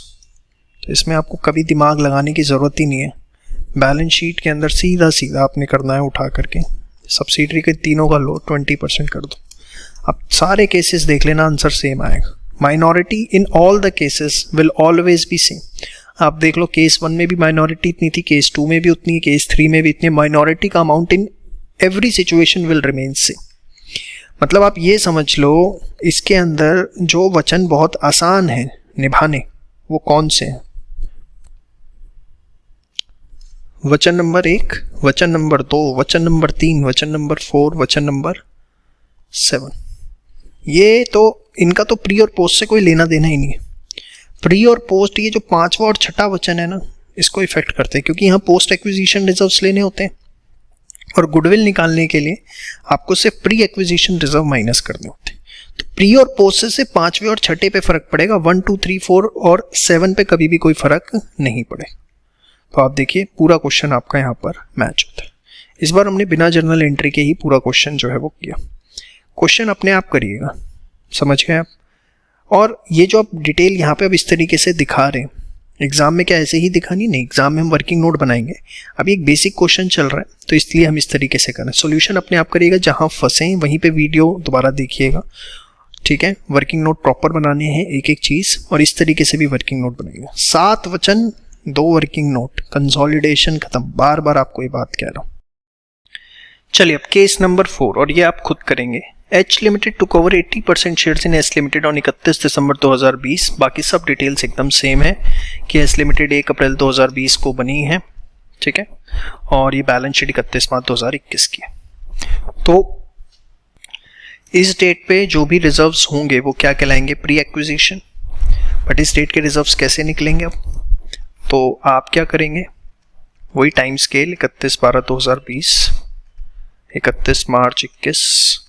तो इसमें आपको कभी दिमाग लगाने की ज़रूरत ही नहीं है। बैलेंस शीट के अंदर सीधा सीधा आपने करना है उठा करके, सब्सिडरी के तीनों का लो 20% कर दो। अब सारे केसेस देख लेना, आंसर सेम आएगा। Minority in all the cases will always be same. आप देख लो केस 1 में भी माइनॉरिटी इतनी थी, केस 2 में भी उतनी है, केस 3 में भी इतनी। माइनॉरिटी का amount in every situation will remain same. मतलब आप ये समझ लो इसके अंदर जो वचन बहुत आसान है निभाने वो कौन से हैं? वचन नंबर 1, वचन नंबर 2, वचन नंबर 3, वचन नंबर 4, वचन नंबर 7। ये तो इनका तो प्री और पोस्ट से कोई लेना देना ही नहीं है। प्री और पोस्ट ये जो 5वां और 6ठा वचन है ना, इसको इफेक्ट करते हैं, क्योंकि यहाँ पोस्ट एक्विजिशन रिजर्व्स लेने होते हैं और गुडविल निकालने के लिए आपको सिर्फ प्री एक्विजिशन रिजर्व माइनस करने होते हैं। तो प्री और पोस्ट से 5वें और 6ठे पे फर्क पड़ेगा, 1, 2, 3, 4 और 7 पे कभी भी कोई फर्क नहीं पड़ेगा। तो आप देखिए पूरा क्वेश्चन आपका यहाँ पर मैच होता है। इस बार हमने बिना जर्नल एंट्री के ही पूरा क्वेश्चन जो है वो किया। क्वेश्चन अपने आप करिएगा, समझ गए आप। और ये जो आप डिटेल यहाँ पे अब इस तरीके से दिखा रहे हैं, एग्जाम में क्या ऐसे ही दिखानी नहीं, एग्जाम में हम वर्किंग नोट बनाएंगे। अभी एक बेसिक क्वेश्चन चल रहा है तो इसलिए हम इस तरीके से करें। सॉल्यूशन अपने आप करिएगा, जहाँ फंसे वहीं पे वीडियो दोबारा देखिएगा, ठीक है। वर्किंग नोट प्रॉपर बनाने हैं एक एक चीज़, और इस तरीके से भी वर्किंग नोट बनाएगा। 7 वचन 2 वर्किंग नोट, कंसोलिडेशन खत्म। बार बार आपको ये बात कह रहा हूँ। चलिए अब केस नंबर 4, और ये आप खुद करेंगे। H limited took over 80% shares in S limited on 31 दिसंबर 2020। बाकी सब डिटेल्स एकदम सेम है कि S लिमिटेड 1 अप्रैल 2020 को बनी है, ठीक है, और ये बैलेंस शीट 31 मार्च 2021 की है। तो इस डेट पे जो भी रिजर्व्स होंगे वो क्या कहलाएंगे? Pre acquisition. बट इस डेट के रिजर्व्स कैसे निकलेंगे? अब तो आप क्या करेंगे, वही टाइम स्केल 31/12/2020, 31 मार्च 21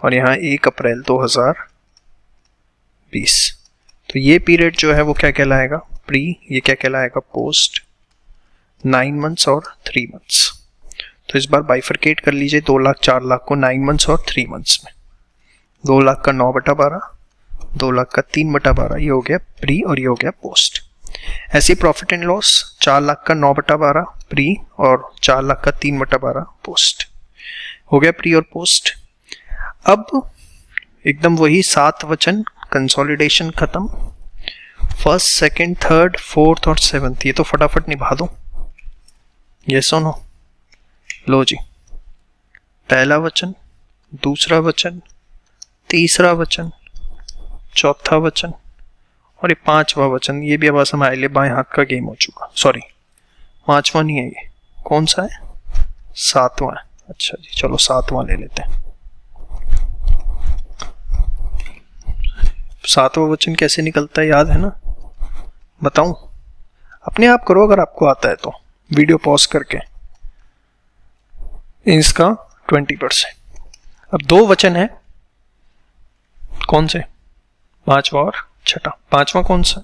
और यहाँ 1 अप्रैल 2020। तो ये पीरियड जो है वो क्या कहलाएगा? प्री। ये क्या कहलाएगा? पोस्ट। 9 मंथ्स और 3 मंथ्स। तो इस बार बाइफरकेट कर लीजिए 2 लाख 4 लाख को 9 मंथ्स और 3 मंथ्स में। 2 लाख का 9/12, 2 लाख का 3/12, ये हो गया प्री और ये हो गया पोस्ट। ऐसे प्रॉफिट एंड लॉस 4 लाख का 9/12 प्री और 4 लाख का 3/12 पोस्ट। हो गया प्री और पोस्ट। अब एकदम वही 7 वचन, कंसोलिडेशन खत्म। 1st, 2nd, 3rd, 4th और 7th, ये तो फटाफट निभा दो। ये सुनो, लो जी, पहला वचन, दूसरा वचन, तीसरा वचन, चौथा वचन और ये 5वां वचन। ये भी अब हमारे लिए बाएं हाथ का गेम हो चुका। सॉरी, 5वां नहीं है, ये कौन सा है? 7वां है। अच्छा जी, चलो 7वां ले लेते हैं। 7वां वचन कैसे निकलता है याद है ना? बताऊं? अपने आप करो अगर आपको आता है तो, वीडियो पॉज करके। इसका 20%। अब 2 वचन है, कौन से? 5वां और 6ठा। 5वां कौन सा?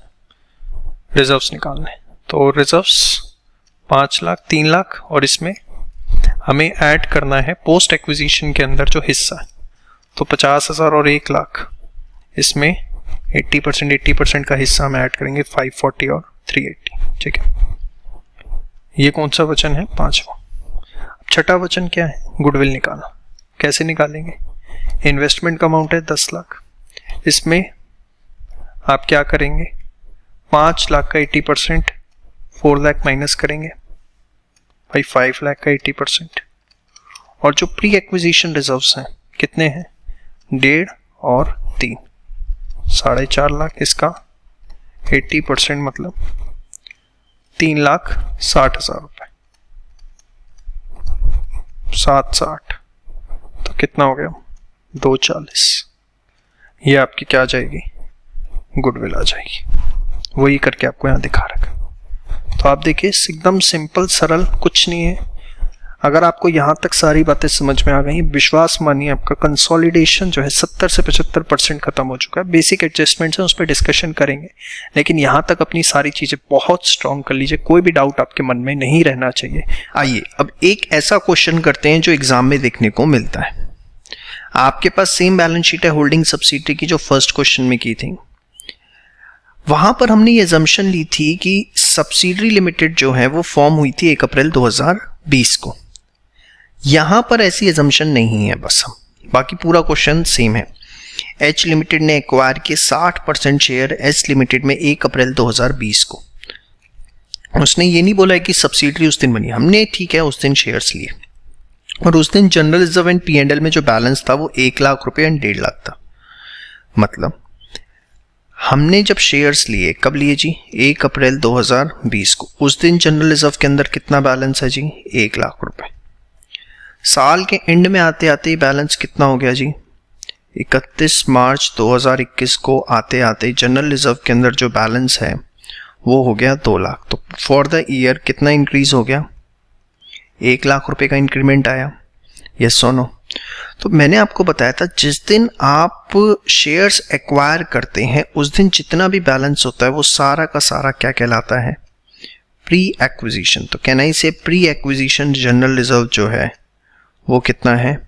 रिजर्व्स निकालने। तो रिजर्व्स 5 लाख, 3 लाख और इसमें हमें ऐड करना है पोस्ट एक्विजिशन के अंदर जो हिस्सा है, तो 50,000 और 1 लाख। इसमें 80% का हिस्सा हम ऐड करेंगे, 540 और 380, ठीक है। ये कौन सा वचन है? 5वां। अब 6ठा वचन क्या है? गुडविल निकालना। कैसे निकालेंगे? इन्वेस्टमेंट का अमाउंट है 10 लाख। इसमें आप क्या करेंगे? 5 लाख का 80%, 4 लाख माइनस करेंगे भाई, 5 लाख का 80%। और जो प्री एक्विजिशन रिजर्व्स हैं कितने हैं? 1.5 और 3, 4.5 लाख। इसका 80% मतलब 3,60,000 रुपए। 7/60 तो कितना हो गया? 240। ये आपकी क्या आ जाएगी? गुडविल आ जाएगी। वही करके आपको यहाँ दिखा रखा। तो आप देखिए एकदम सिंपल सरल, कुछ नहीं है। अगर आपको यहाँ तक सारी बातें समझ में आ गई, विश्वास मानिए आपका कंसोलिडेशन जो है 70 से 75% खत्म हो चुका है। बेसिक एडजस्टमेंट्स हैं, उस पर डिस्कशन करेंगे, लेकिन यहाँ तक अपनी सारी चीज़ें बहुत स्ट्रॉन्ग कर लीजिए। कोई भी डाउट आपके मन में नहीं रहना चाहिए। आइए अब एक ऐसा क्वेश्चन करते हैं जो एग्जाम में देखने को मिलता है। आपके पास सेम बैलेंस शीट है होल्डिंग सब्सिडियरी की जो फर्स्ट क्वेश्चन में की थी। वहां पर हमने ये अजम्पशन ली थी कि सब्सिडियरी लिमिटेड जो है वो फॉर्म हुई थी 1 अप्रैल 2020 को। यहां पर ऐसी एजम्पशन नहीं है बस, बाकी पूरा क्वेश्चन सेम है। एच लिमिटेड ने एक्वायर किए 60% शेयर एस लिमिटेड में 1 अप्रैल 2020 को। उसने ये नहीं बोला है कि सब्सिडरी उस दिन बनी, हमने ठीक है उस दिन शेयर्स लिए, और उस दिन जनरल रिजर्व एंड P&L में जो बैलेंस था वो 1 लाख रुपए एंड 1.5 लाख था। मतलब हमने जब शेयर्स लिए, कब लिए जी? 1 अप्रैल 2020 को। उस दिन जनरल रिजर्व के अंदर कितना बैलेंस है जी? 1 लाख रुपए। साल के एंड में आते आते बैलेंस कितना हो गया जी? 31 मार्च 2021 को आते आते जनरल रिजर्व के अंदर जो बैलेंस है वो हो गया 2 लाख। तो फॉर द ईयर कितना इंक्रीज हो गया? 1 लाख रुपए का इंक्रीमेंट आया। यस और नो? तो मैंने आपको बताया था जिस दिन आप शेयर्स एक्वायर करते हैं उस दिन जितना भी बैलेंस होता है वो सारा का सारा क्या कहलाता है? Pre acquisition. तो कैन आई से प्री एक्विजिशन जनरल रिजर्व जो है वो कितना है?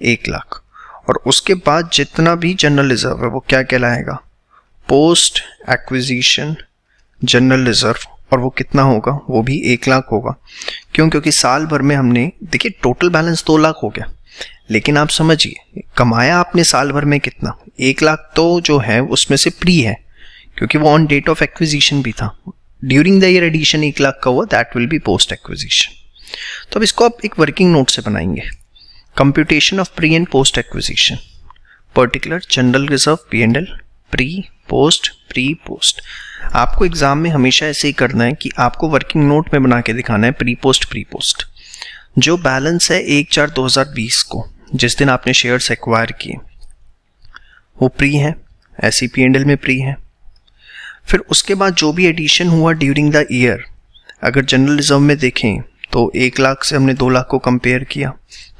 1 लाख। और उसके बाद जितना भी जनरल रिजर्व है वो क्या कहलाएगा? Post acquisition general reserve. और वो कितना होगा? वो भी 1 लाख होगा। क्यों? क्योंकि साल भर में हमने, देखिए टोटल बैलेंस 2 लाख हो गया, लेकिन आप समझिए कमाया आपने साल भर में कितना? 1 लाख तो जो है उसमें से प्री है, क्योंकि वो ऑन डेट ऑफ एक्विजिशन भी था। During the year addition 1 lakh का हुआ, that will be post acquisition. तो अब इसको आप एक वर्किंग नोट से बनाएंगे। Computation of pre and post acquisition, particular general reserve P&L, pre post. आपको एग्जाम में हमेशा ऐसे ही करना है कि आपको वर्किंग नोट में बना के दिखाना है प्री पोस्ट। जो बैलेंस है 1/4/2020 को, जिस दिन आपने शेयर्स एक्वायर किए, वो प्री है, ऐसी P&L में प्री है। फिर उसके बाद जो भी एडिशन हुआ ड्यूरिंग द ईयर, अगर जनरल रिजर्व में देखें तो 1 लाख से हमने 2 लाख को कंपेयर किया,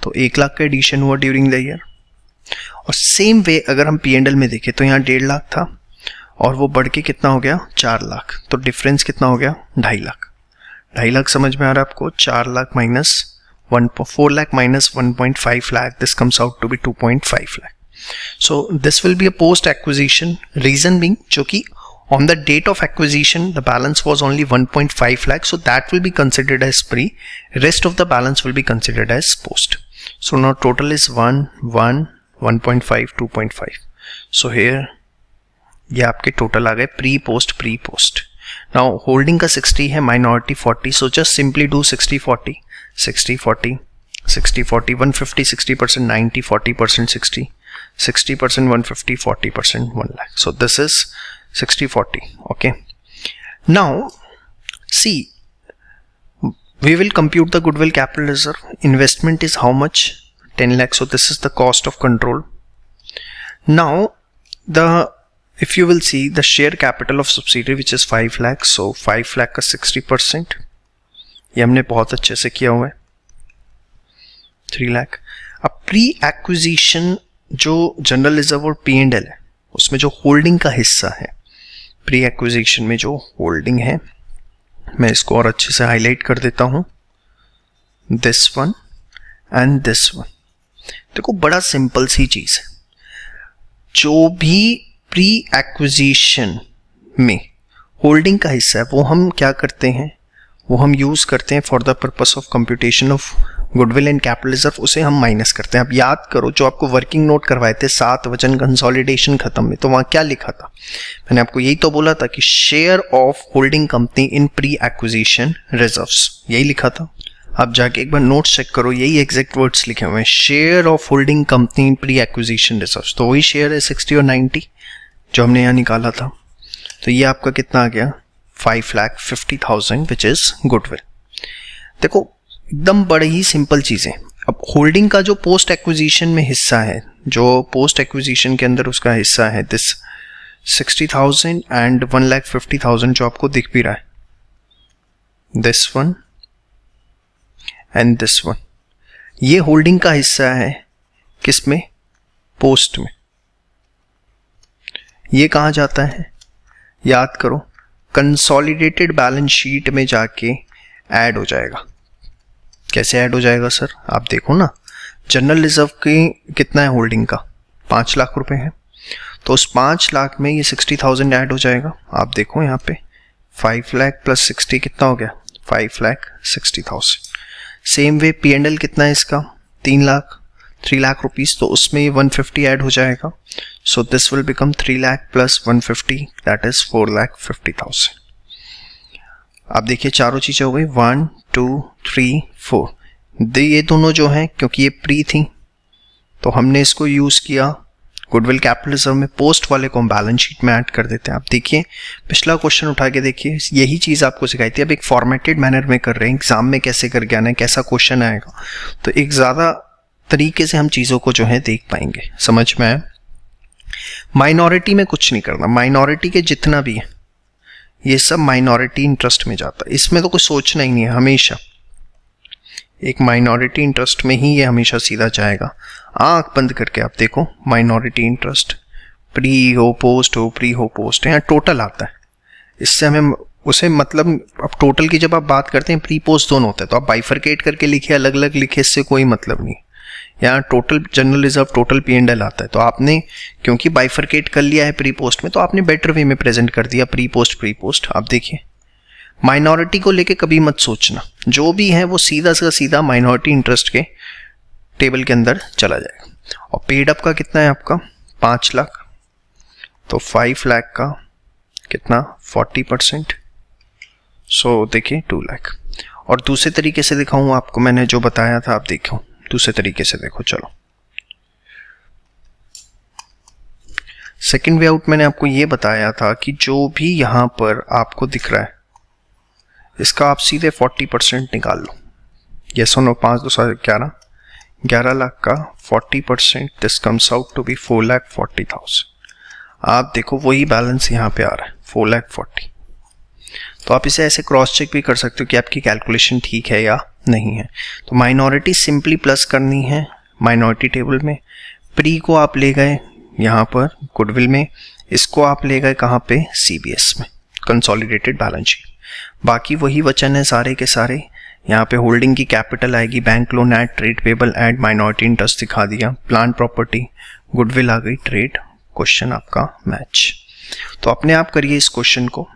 तो 1 लाख का एडिशन हुआ ड्यूरिंग द ईयर। और सेम वे अगर हम P&L में देखें तो यहाँ 1.5 लाख था और वो बढ़ के कितना हो गया? 4 लाख। तो डिफरेंस कितना हो गया? 2.5 लाख। 2.5 लाख समझ में आ रहा है आपको? 4 lakh minus 4 lakh minus 1.5 lakh, this comes out to be 2.5 lakh. So this will be a post acquisition, reason being जो कि on the date of acquisition the balance was only 1.5 lakh, so that will be considered as pre, rest of the balance will be considered as post. So now total is 1.5 2.5. So here ये आपके total आ गए pre post. Now holding का 60 है, minority 40, so just simply do 60-40 60-40 60-40, 150 60%, 90 40%, 60% 150 40%, 1 lakh. So this is 60-40. Okay, now see, we will compute the goodwill capital reserve. Investment is how much? 10 lakh. So this is the cost of control. Now if you will see the share capital of subsidiary which is 5 lakh, so 5 lakh का 60%, ये हमने बहुत अच्छे से किया हुआ है, 3 लाख। अब प्री एक्विजिशन जो जनरल रिजर्व और P&L है उसमें जो होल्डिंग का हिस्सा है, प्री एक्विजिशन में जो होल्डिंग है, मैं इसको और अच्छे से हाईलाइट कर देता हूं, this one and this one. देखो बड़ा सिंपल सी चीज है, जो भी प्री एक्विजिशन में होल्डिंग का हिस्सा है वो हम क्या करते हैं? वो हम यूज करते हैं for the purpose of computation of goodwill and capital reserve, उसे हम माइनस करते हैं। अब याद करो जो आपको वर्किंग नोट करवाए थे 7 वचन कंसोलिडेशन खत्म में, तो वहां क्या लिखा था? मैंने आपको यही तो बोला था कि share of holding company in pre acquisition reserves, यही लिखा था। आप जाके एक बार नोट्स चेक करो, यही एग्जैक्ट वर्ड्स लिखे हुए हैं, share of holding company in pre acquisition reserves. तो वही शेयर है 60 और 90 जो हमने यहाँ निकाला था। तो ये आपका कितना आ गया? 5,50,000 विच इज गुडविल। देखो एकदम बड़ी ही सिंपल चीजें। अब होल्डिंग का जो पोस्ट एक्विजिशन में हिस्सा है, जो पोस्ट एक्विजिशन के अंदर उसका हिस्सा है, दिस 60,000 एंड 1,50,000 जो आपको दिख भी रहा है, this one and this one, ये होल्डिंग का हिस्सा है किसमें? पोस्ट में। ये कहां जाता है? याद करो, कंसोलिडेटेड बैलेंस शीट में जाके ऐड हो जाएगा। कैसे ऐड हो जाएगा सर? आप देखो ना, जनरल रिजर्व की कितना है होल्डिंग का? 5 लाख रुपए है, तो उस 5 लाख में ये 60,000 ऐड हो जाएगा। आप देखो यहाँ पे 5 लाख प्लस 60 कितना हो गया? 5,60,000। सेम वे P&L कितना है इसका 3 लाख रुपीस, तो उसमें 150 ऐड हो जाएगा. So this will become 3 lakh plus 150 that is 4,50,000. आप देखिए चारों चीजें हो गई 1 2 3 4. ये दोनों जो हैं क्योंकि ये प्री थी तो हमने इसको यूज किया गुडविल कैपिटल रिजर्व में. पोस्ट वाले को हम बैलेंस शीट में ऐड कर देते हैं. आप देखिए पिछला क्वेश्चन उठा के देखिए, यही चीज़ आपको सिखाई थी. अब एक फॉर्मेटेड मैनर में कर रहे हैं, एग्जाम में कैसे करके आना है, कैसा क्वेश्चन आएगा, तो एक ज़्यादा तरीके से हम चीज़ों को जो है देख पाएंगे. समझ में आया. माइनॉरिटी में कुछ नहीं करना. माइनॉरिटी के जितना भी है ये सब माइनॉरिटी इंटरेस्ट में जाता है. इसमें तो कुछ सोचना ही नहीं है. हमेशा एक माइनॉरिटी इंटरेस्ट में ही ये हमेशा सीधा जाएगा. आंख बंद करके आप देखो माइनॉरिटी इंटरेस्ट प्री हो पोस्ट हो, प्री हो पोस्ट, यहाँ टोटल आता है. इससे हमें उसे मतलब अब टोटल की जब आप बात करते हैं प्री पोस्ट दोनों होते हैं, तो आप बाइफरकेट करके लिखिए, अलग अलग लिखिए, इससे कोई मतलब नहीं. यहाँ total general reserve total P&L आता है. तो आपने क्योंकि बाइफरकेट कर लिया है प्री पोस्ट में, तो आपने बेटर वे में प्रेजेंट कर दिया प्री पोस्ट. आप देखिए माइनॉरिटी को लेके कभी मत सोचना, जो भी है वो सीधा से सीधा माइनॉरिटी इंटरेस्ट के टेबल के अंदर चला जाएगा. और पेड अप का कितना है आपका 5 लाख, तो 5 लाख का कितना 40%, सो देखिए 2 लाख. और दूसरे तरीके से दिखाऊं आपको, मैंने जो बताया था आप देखो दूसरे तरीके से देखो. चलो सेकंड वे आउट मैंने आपको ये बताया था कि जो भी यहां पर आपको दिख रहा है इसका आप सीधे 40% निकाल लो. ये सुनो 5 2 11 लाख का 40%, this comes out to be 4,40,000. आप देखो वही बैलेंस यहाँ पे आ रहा है 4,40,000. तो आप इसे ऐसे क्रॉस चेक भी कर सकते हो कि आपकी कैलकुलेशन ठीक है या नहीं है. तो माइनॉरिटी सिंपली प्लस करनी है माइनॉरिटी टेबल में. प्री को आप ले गए यहाँ पर गुडविल में, इसको आप ले गए कहाँ पे CBS में कंसोलिडेटेड बैलेंस शीट. बाकी वही वचन है सारे के सारे. यहाँ पे होल्डिंग की कैपिटल आएगी, bank loan add, trade payable add, minority interest दिखा दिया, प्लांट प्रॉपर्टी, गुडविल आ गई, ट्रेड. क्वेश्चन आपका मैच. तो अपने आप करिए इस क्वेश्चन को.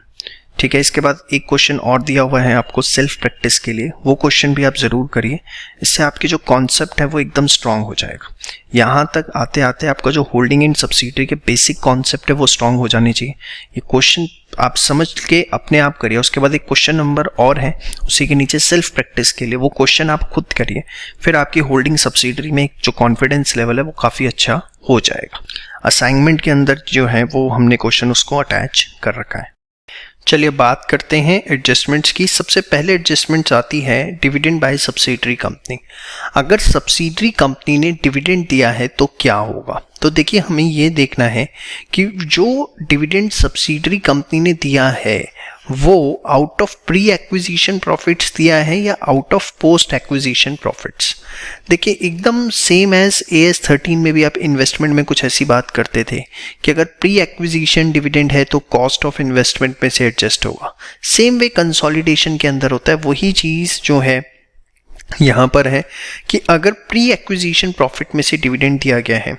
ठीक है. इसके बाद एक क्वेश्चन और दिया हुआ है आपको सेल्फ प्रैक्टिस के लिए, वो क्वेश्चन भी आप जरूर करिए. इससे आपके जो कॉन्सेप्ट है वो एकदम स्ट्रांग हो जाएगा. यहाँ तक आते आते आपका जो होल्डिंग एंड सब्सिडरी के बेसिक कॉन्सेप्ट है वो स्ट्रांग हो जाने चाहिए. ये क्वेश्चन आप समझ के अपने आप करिए. उसके बाद एक क्वेश्चन नंबर और है उसी के नीचे सेल्फ प्रैक्टिस के लिए, वो क्वेश्चन आप खुद करिए. फिर आपकी होल्डिंग सब्सिडरी में जो कॉन्फिडेंस लेवल है वो काफ़ी अच्छा हो जाएगा. असाइनमेंट के अंदर जो है वो हमने क्वेश्चन उसको अटैच कर रखा है. चलिए बात करते हैं एडजस्टमेंट्स की. सबसे पहले एडजस्टमेंट्स आती है डिविडेंड बाय सब्सिडरी कंपनी. अगर सब्सिडरी कंपनी ने डिविडेंड दिया है तो क्या होगा. तो देखिए हमें ये देखना है कि जो डिविडेंड सब्सिडरी कंपनी ने दिया है वो out of pre acquisition profits दिया है या out of post acquisition profits. देखिए एकदम सेम एज AS 13 में भी आप इन्वेस्टमेंट में कुछ ऐसी बात करते थे कि अगर प्री एक्विजिशन डिविडेंड है तो कॉस्ट ऑफ इन्वेस्टमेंट में से एडजस्ट होगा. सेम वे कंसोलिडेशन के अंदर होता है. वही चीज़ जो है यहाँ पर है कि अगर प्री एक्विजिशन प्रॉफिट में से डिविडेंड दिया गया है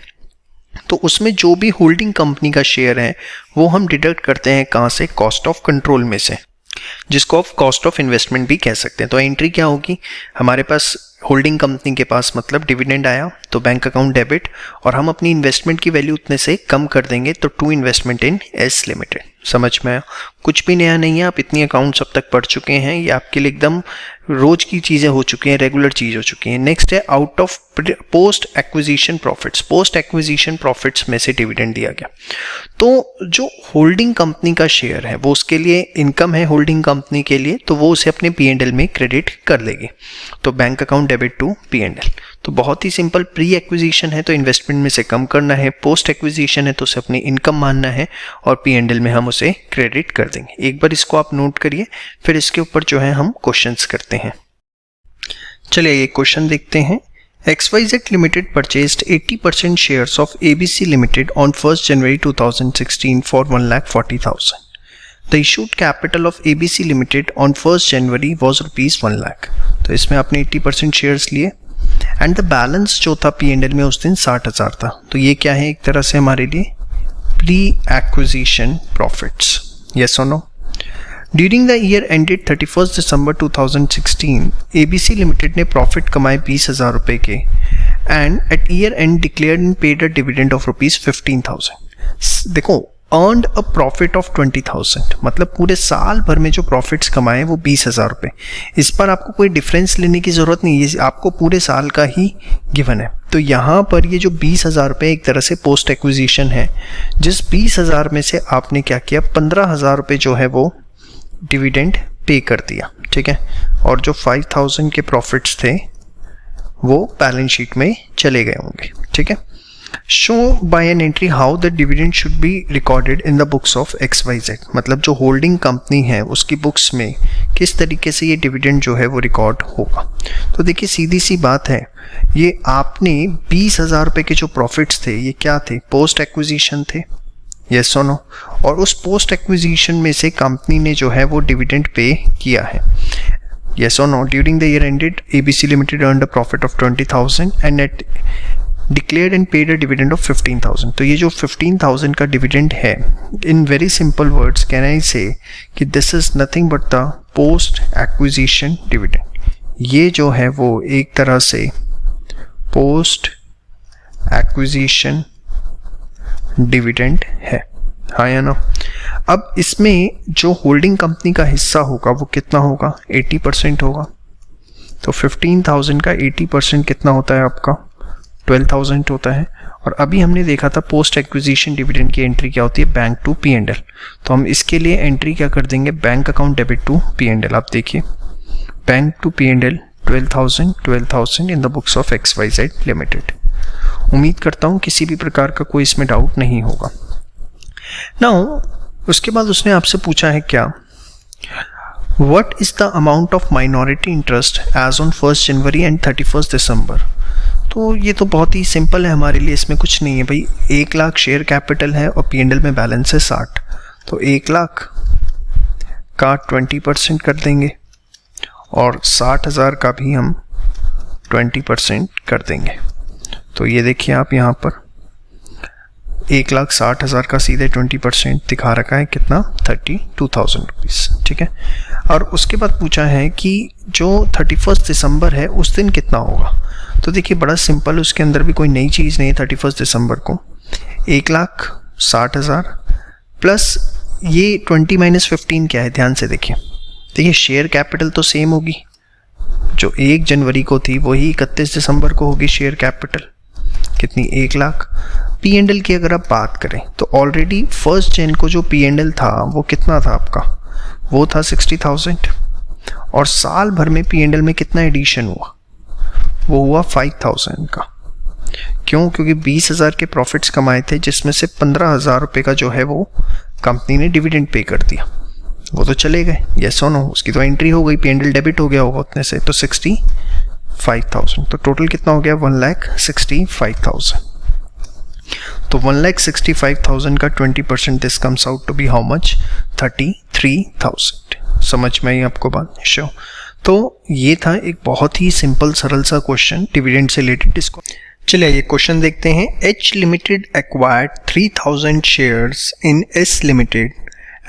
तो उसमें जो भी होल्डिंग कंपनी का शेयर है वो हम डिडक्ट करते हैं कहाँ से, कॉस्ट ऑफ कंट्रोल में से, जिसको आप कॉस्ट ऑफ इन्वेस्टमेंट भी कह सकते हैं. तो एंट्री क्या होगी, हमारे पास होल्डिंग कंपनी के पास मतलब डिविडेंड आया तो बैंक अकाउंट डेबिट, और हम अपनी इन्वेस्टमेंट की वैल्यू उतने से कम कर देंगे तो to investment in S limited. समझ में आया. कुछ भी नया नहीं है, आप इतनी अकाउंट्स अब तक पढ़ चुके हैं, ये आपके लिए एकदम रोज की चीज़ें हो चुकी हैं, रेगुलर चीज़ हो चुकी हैं. नेक्स्ट है out of post acquisition profits. Post acquisition profits में से डिविडेंड दिया गया तो जो होल्डिंग कंपनी का शेयर है वो उसके लिए इनकम है होल्डिंग कंपनी के लिए, तो वो उसे अपने P&L में क्रेडिट कर लेगी. तो bank account debit to P&L. तो बहुत ही सिंपल. प्री एक्विजिशन है तो इन्वेस्टमेंट में से कम करना है, पोस्ट एक्विजिशन है तो उसे अपनी इनकम मानना है और P&L में हम उसे क्रेडिट कर देंगे. एक बार इसको आप नोट करिए, फिर इसके ऊपर जो है हम क्वेश्चंस करते हैं. चलिए ये क्वेश्चन देखते हैं. XYZ Limited purchased 80% shares of ABC Limited on 1st January 2016 for 1,40,000. The issued capital of ABC Limited on 1st January was rupees 1 lakh. तो इसमें आपने 80% शेयर्स लिए एंड द बैलेंस जो था P&L में उस दिन 60,000 था. तो ये क्या है, एक तरह से हमारे लिए प्री एक्विजिशन प्रॉफिट्स. यस और no. During the year ended 31 दिसंबर 2016 ABC लिमिटेड ने प्रॉफिट कमाए 20,000 रुपये के and at year end declared and paid a dividend of ₹15,000। देखो, अर्नड अ प्रॉफिट ऑफ 20,000 मतलब पूरे साल भर में जो प्रॉफिट्स कमाए वो 20,000 रुपये। इस पर आपको कोई डिफरेंस लेने की ज़रूरत नहीं, ये आपको पूरे साल का ही गिवन है। तो यहाँ पर ये जो 20,000 रुपये एक तरह से पोस्ट एक्विजिशन है, जिस 20,000 में से आपने क्या किया, 15,000 रुपये जो है वो डिविडेंड पे कर दिया, ठीक है, और जो 5,000 के प्रॉफिट्स थे वो बैलेंस शीट में चले गए होंगे, ठीक है। Show by an entry how the dividend should be recorded in the books of XYZ, मतलब जो होल्डिंग कंपनी है उसकी बुक्स में किस तरीके से ये डिविडेंड जो है वो रिकॉर्ड होगा। तो देखिए, सीधी सी बात है, ये आपने 20,000 रुपये के जो प्रॉफिट्स थे ये क्या थे, पोस्ट एक्विजिशन थे, यस और नो, और उस पोस्ट एक्विजिशन में से कंपनी ने जो है वो डिविडेंड पे किया है, यस और no. During the year ended ABC limited earned a profit of 20,000 and at declared and paid a dividend of 15,000। तो ये जो 15,000 का डिविडेंड है, in very simple words can I say कि this is nothing but the post acquisition dividend. ये जो है वो एक तरह से पोस्ट एक्विजिशन डिविडेंड है, हाँ या ना। अब इसमें जो होल्डिंग कंपनी का हिस्सा होगा वो कितना होगा, 80% होगा। तो 15,000 का 80% कितना होता है आपका, 12,000 होता है। और अभी हमने देखा था पोस्ट एक्विजिशन डिविडेंड की एंट्री क्या होती है, बैंक टू P&L। तो हम इसके लिए एंट्री क्या कर देंगे, bank account debit to P&L। आप देखिए, bank to P&L 12,000 in the books of XYZ limited. उम्मीद करता हूँ किसी भी प्रकार का कोई इसमें डाउट नहीं होगा। नाउ उसके बाद उसने आपसे पूछा है क्या, what is the amount of minority interest as on 1 जनवरी एंड 31 दिसंबर। तो ये तो बहुत ही सिंपल है हमारे लिए, इसमें कुछ नहीं है भाई। 1 लाख शेयर कैपिटल है और P&L में बैलेंस है 60, तो 1 लाख का 20% कर देंगे और 60,000 का भी हम 20% कर देंगे। तो ये देखिए आप यहाँ पर 1,60,000 का सीधे 20% दिखा रखा है, कितना, 32,000 रुपीज़, ठीक है। और उसके बाद पूछा है कि जो 31 दिसंबर है उस दिन कितना होगा। तो देखिए बड़ा सिंपल, उसके अंदर भी कोई नई चीज़ नहीं है। 31 दिसंबर को 1,60,000 प्लस ये 20 माइनस 15 क्या है, ध्यान से देखिए शेयर कैपिटल तो सेम होगी, जो 1 जनवरी को थी वही 31 दिसंबर को होगी शेयर कैपिटल, कितनी, 1 लाख। P&L की अगर आप बात करें तो ऑलरेडी 1 जन को जो P&L था वो कितना था आपका, वो था 60,000 और साल भर में P&L में कितना एडिशन हुआ, वो हुआ 5,000 का। क्यों, क्योंकि 20,000 के प्रॉफिट्स कमाए थे जिसमें से 15,000 रुपये का जो है वो कंपनी ने डिविडेंड पे कर दिया, वो तो चले गए, यस और नो, उसकी तो एंट्री हो गई, P&L डेबिट हो गया होगा उतने से, तो 65,000। तो टोटल कितना हो गया, 1,65,000। तो 1,65,000 का 20% this comes out to be how much, 33,000। समझ में आई आपको बात, श्योर। तो ये था एक बहुत ही सिंपल सरल सा क्वेश्चन डिविडेंड से रिलेटेड। इसको चलिए ये क्वेश्चन देखते हैं। H limited acquired 3,000 shares in S limited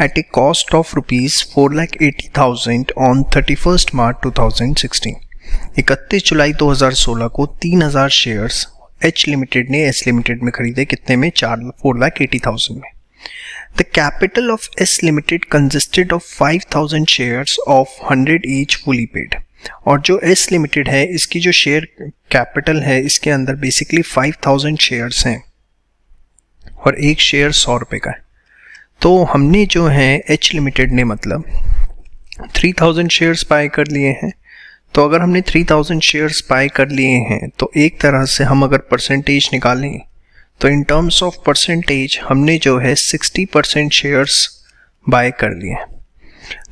at a cost of ₹4,80,000 on 31 March 2016। 31 जुलाई 2016 को 3,000 शेयर्स H लिमिटेड ने S लिमिटेड में खरीदे, कितने में, 4,80,000 में। The capital of S Limited consisted of 5,000 shares of 100 each fully paid। और जो S Limited है इसकी जो शेयर कैपिटल है इसके अंदर बेसिकली 5,000 शेयर्स हैं और एक शेयर 100 रुपये का है। तो हमने जो है H Limited ने मतलब 3,000 शेयर्स बाय कर लिए हैं। तो अगर हमने 3,000 शेयर्स बाय कर लिए हैं तो एक तरह से हम अगर परसेंटेज निकालें तो इन टर्म्स ऑफ परसेंटेज हमने जो है 60% शेयर्स बाय कर लिए हैं।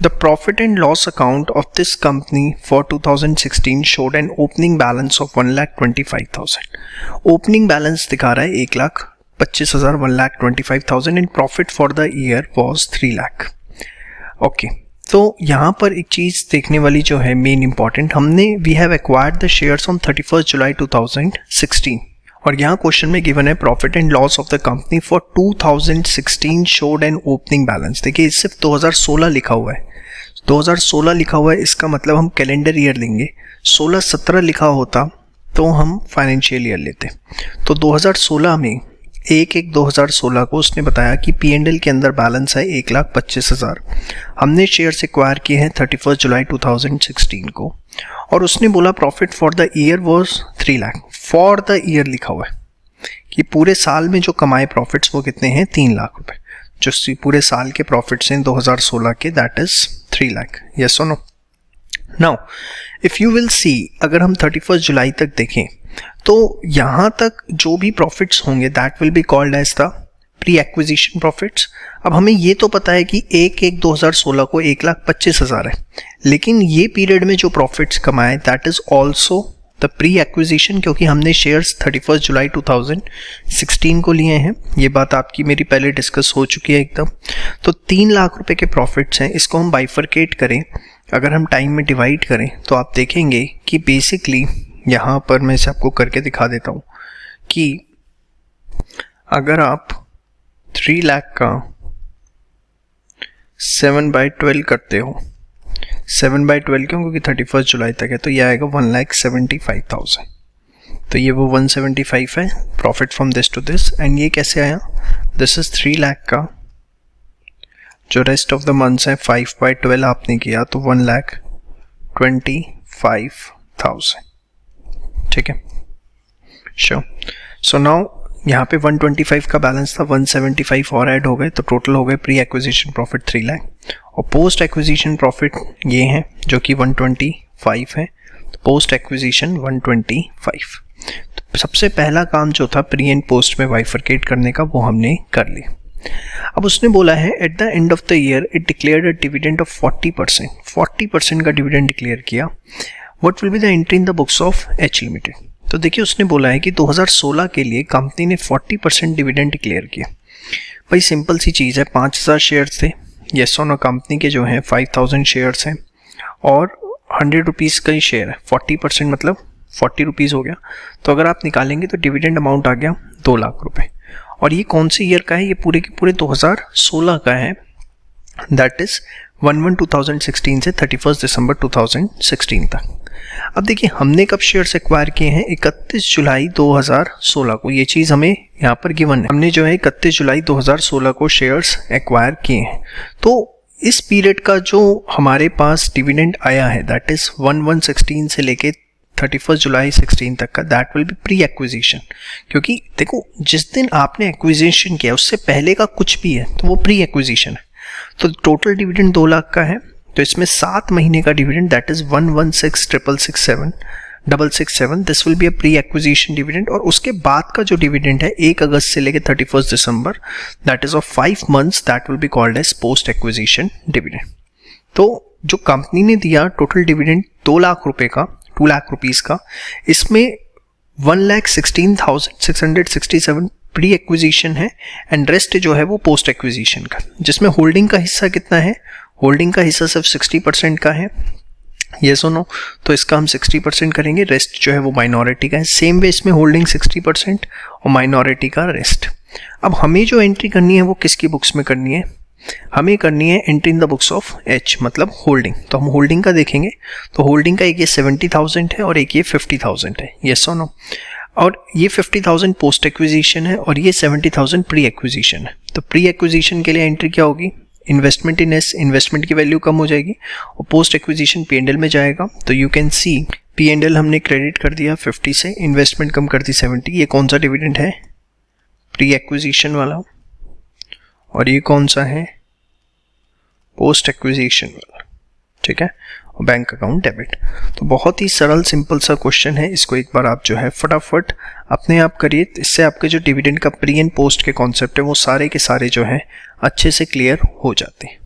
The profit and loss account of this company for 2016 showed an opening balance of 1,25,000। Opening balance दिखा रहा है 1,25,000, 1,25,000 and profit for the year was 3 lakh. Okay, तो यहाँ पर एक चीज़ देखने वाली जो है मेन इंपॉर्टेंट, हमने we have acquired the shares on 31 जुलाई 2016 और यहाँ क्वेश्चन में गिवन है profit and loss of the company for 2016 showed an opening balance. देखिए सिर्फ 2016 लिखा हुआ है, 2016 लिखा हुआ है, इसका मतलब हम कैलेंडर ईयर लेंगे। 16-17 लिखा होता तो हम फाइनेंशियल ईयर लेते। तो 2016 में 1/1/2016 को उसने बताया कि P&L के अंदर बैलेंस है 1,25,000। हमने शेयर्स एक्वायर किए हैं 31 जुलाई 2016 को, और उसने बोला profit for the year was 3 lakh. For the year लिखा हुआ है कि पूरे साल में जो कमाए प्रॉफिट्स वो कितने हैं, 3 लाख रुपए। जो पूरे साल के प्रॉफिट्स हैं 2016 के, दैट इज 3 लाख। यस और no? Now if you will see, अगर हम 31 जुलाई तक देखें तो यहाँ तक जो भी प्रॉफिट्स होंगे that will be called as the pre acquisition profits. अब हमें ये तो पता है कि 1/1/2016 को 1,25,000 है, लेकिन ये पीरियड में जो प्रॉफिट्स कमाए that is also the pre acquisition, क्योंकि हमने शेयर्स 31 जुलाई 2016 को लिए हैं। ये बात आपकी मेरी पहले डिस्कस हो चुकी है एकदम। तो 3 लाख रुपए के प्रॉफिट्स हैं, इसको हम बाइफरकेट करें, अगर हम टाइम में डिवाइड करें तो आप देखेंगे कि बेसिकली यहाँ पर मैं इसे आपको करके दिखा देता हूँ कि अगर आप 3 लाख का 7/12 करते हो, 7/12 क्यों, क्योंकि 31 जुलाई तक है, तो ये आएगा 1,75,000। तो ये वो 175 है, profit from this to this. And ये कैसे आया, दिस इज 3 लाख का, जो रेस्ट ऑफ द मंथ्स है 5/12 आपने किया तो 1,25,000। ठीक है, श्योर। सो नाउ यहाँ पे 125 का बैलेंस था, 175 और ऐड हो गए, तो टोटल हो गए प्री एक्विजिशन प्रॉफिट 3 लाख, और पोस्ट एक्विजिशन प्रॉफिट ये है जो कि 125 है। तो पोस्ट एक्विजिशन 125। तो सबसे पहला काम जो था प्री एंड पोस्ट में बाइफरकेट करने का, वो हमने कर लिया। अब उसने बोला है at the end of the year it declared a dividend of 40% का डिविडेंड डिक्लेयर किया। What will be the entry in the books of H limited. तो देखिए उसने बोला है कि 2016 के लिए कंपनी ने 40% डिविडेंड डिक्लेयर किया। भाई सिंपल सी चीज़ है, 5,000 शेयर्स थे, येस और नो, कंपनी के जो हैं 5,000 शेयर्स हैं और 100 रुपीज़ का ही शेयर है, 40% मतलब 40 रुपीज़ हो गया। तो अगर आप निकालेंगे तो डिविडेंड अमाउंट आ गया 2 लाख रुपए। और ये कौन से ईयर का है, ये पूरे के पूरे 2016 का है, दैट इज 1/1/2016 से 31 दिसंबर 2016 तक। अब देखिए हमने कब शेयर्स एक्वायर किए हैं, 31 जुलाई 2016 को, ये चीज़ हमें यहाँ पर गिवन है। हमने जो है 31 जुलाई 2016 को शेयर्स एक्वायर किए हैं। तो इस पीरियड का जो हमारे पास डिविडेंड आया है दैट इज 1/1/16 से लेके 31 जुलाई 16 तक का, that will B pre acquisition. क्योंकि देखो जिस दिन आपने एक्विजिशन किया उससे पहले का कुछ भी है तो वो प्री एक्विजिशन है। तो टोटल डिविडेंड 2 लाख का है, तो इसमें 7 महीने का dividend that is 116,667 this will be a pre acquisition dividend. और उसके बाद का जो डिविडेंड है 1 अगस्त से लेकर 31 दिसंबर that is of 5 months, that will be called as post acquisition dividend. तो जो कंपनी ने दिया टोटल डिविडेंड 2 लाख रुपए का, 2 लाख रुपीज़ का, इसमें 1,16,667 प्री एक्विजिशन है एंड रेस्ट जो है वो पोस्ट एक्विजिशन का, जिसमें होल्डिंग का हिस्सा कितना है, होल्डिंग का हिस्सा सिर्फ 60% का है, येस और नो, तो इसका हम 60% करेंगे, रेस्ट जो है वो माइनॉरिटी का है। सेम वे इसमें होल्डिंग 60% और माइनॉरिटी का रेस्ट। अब हमें जो एंट्री करनी है वो किसकी बुक्स में करनी है, हमें करनी है entry in the books of H, मतलब होल्डिंग। तो हम होल्डिंग का देखेंगे, तो होल्डिंग का एक ये 70,000 है और एक ये 50,000 है, येस और नो। और ये 50,000 पोस्ट एक्विजिशन है और ये 70,000 प्री एक्विजिशन है। तो प्री एक्विजिशन के लिए एंट्री क्या होगी, इन्वेस्टमेंट इन एस, इन्वेस्टमेंट की वैल्यू कम हो जाएगी और पोस्ट एक्विजिशन P&L में जाएगा। तो यू कैन सी P&L हमने क्रेडिट कर दिया 50 से, इन्वेस्टमेंट कम कर दी 70। ये कौन सा डिविडेंड है, प्री एक्विजिशन वाला, और ये कौन सा है, पोस्ट एक्विजिशन वाला, ठीक है, और बैंक अकाउंट डेबिट। तो बहुत ही सरल सिंपल सा क्वेश्चन है, इसको एक बार आप जो है फटाफट अपने आप करिए, इससे आपके जो डिविडेंड का प्री एंड पोस्ट के कॉन्सेप्ट है वो सारे के सारे जो है अच्छे से क्लियर हो जाते हैं।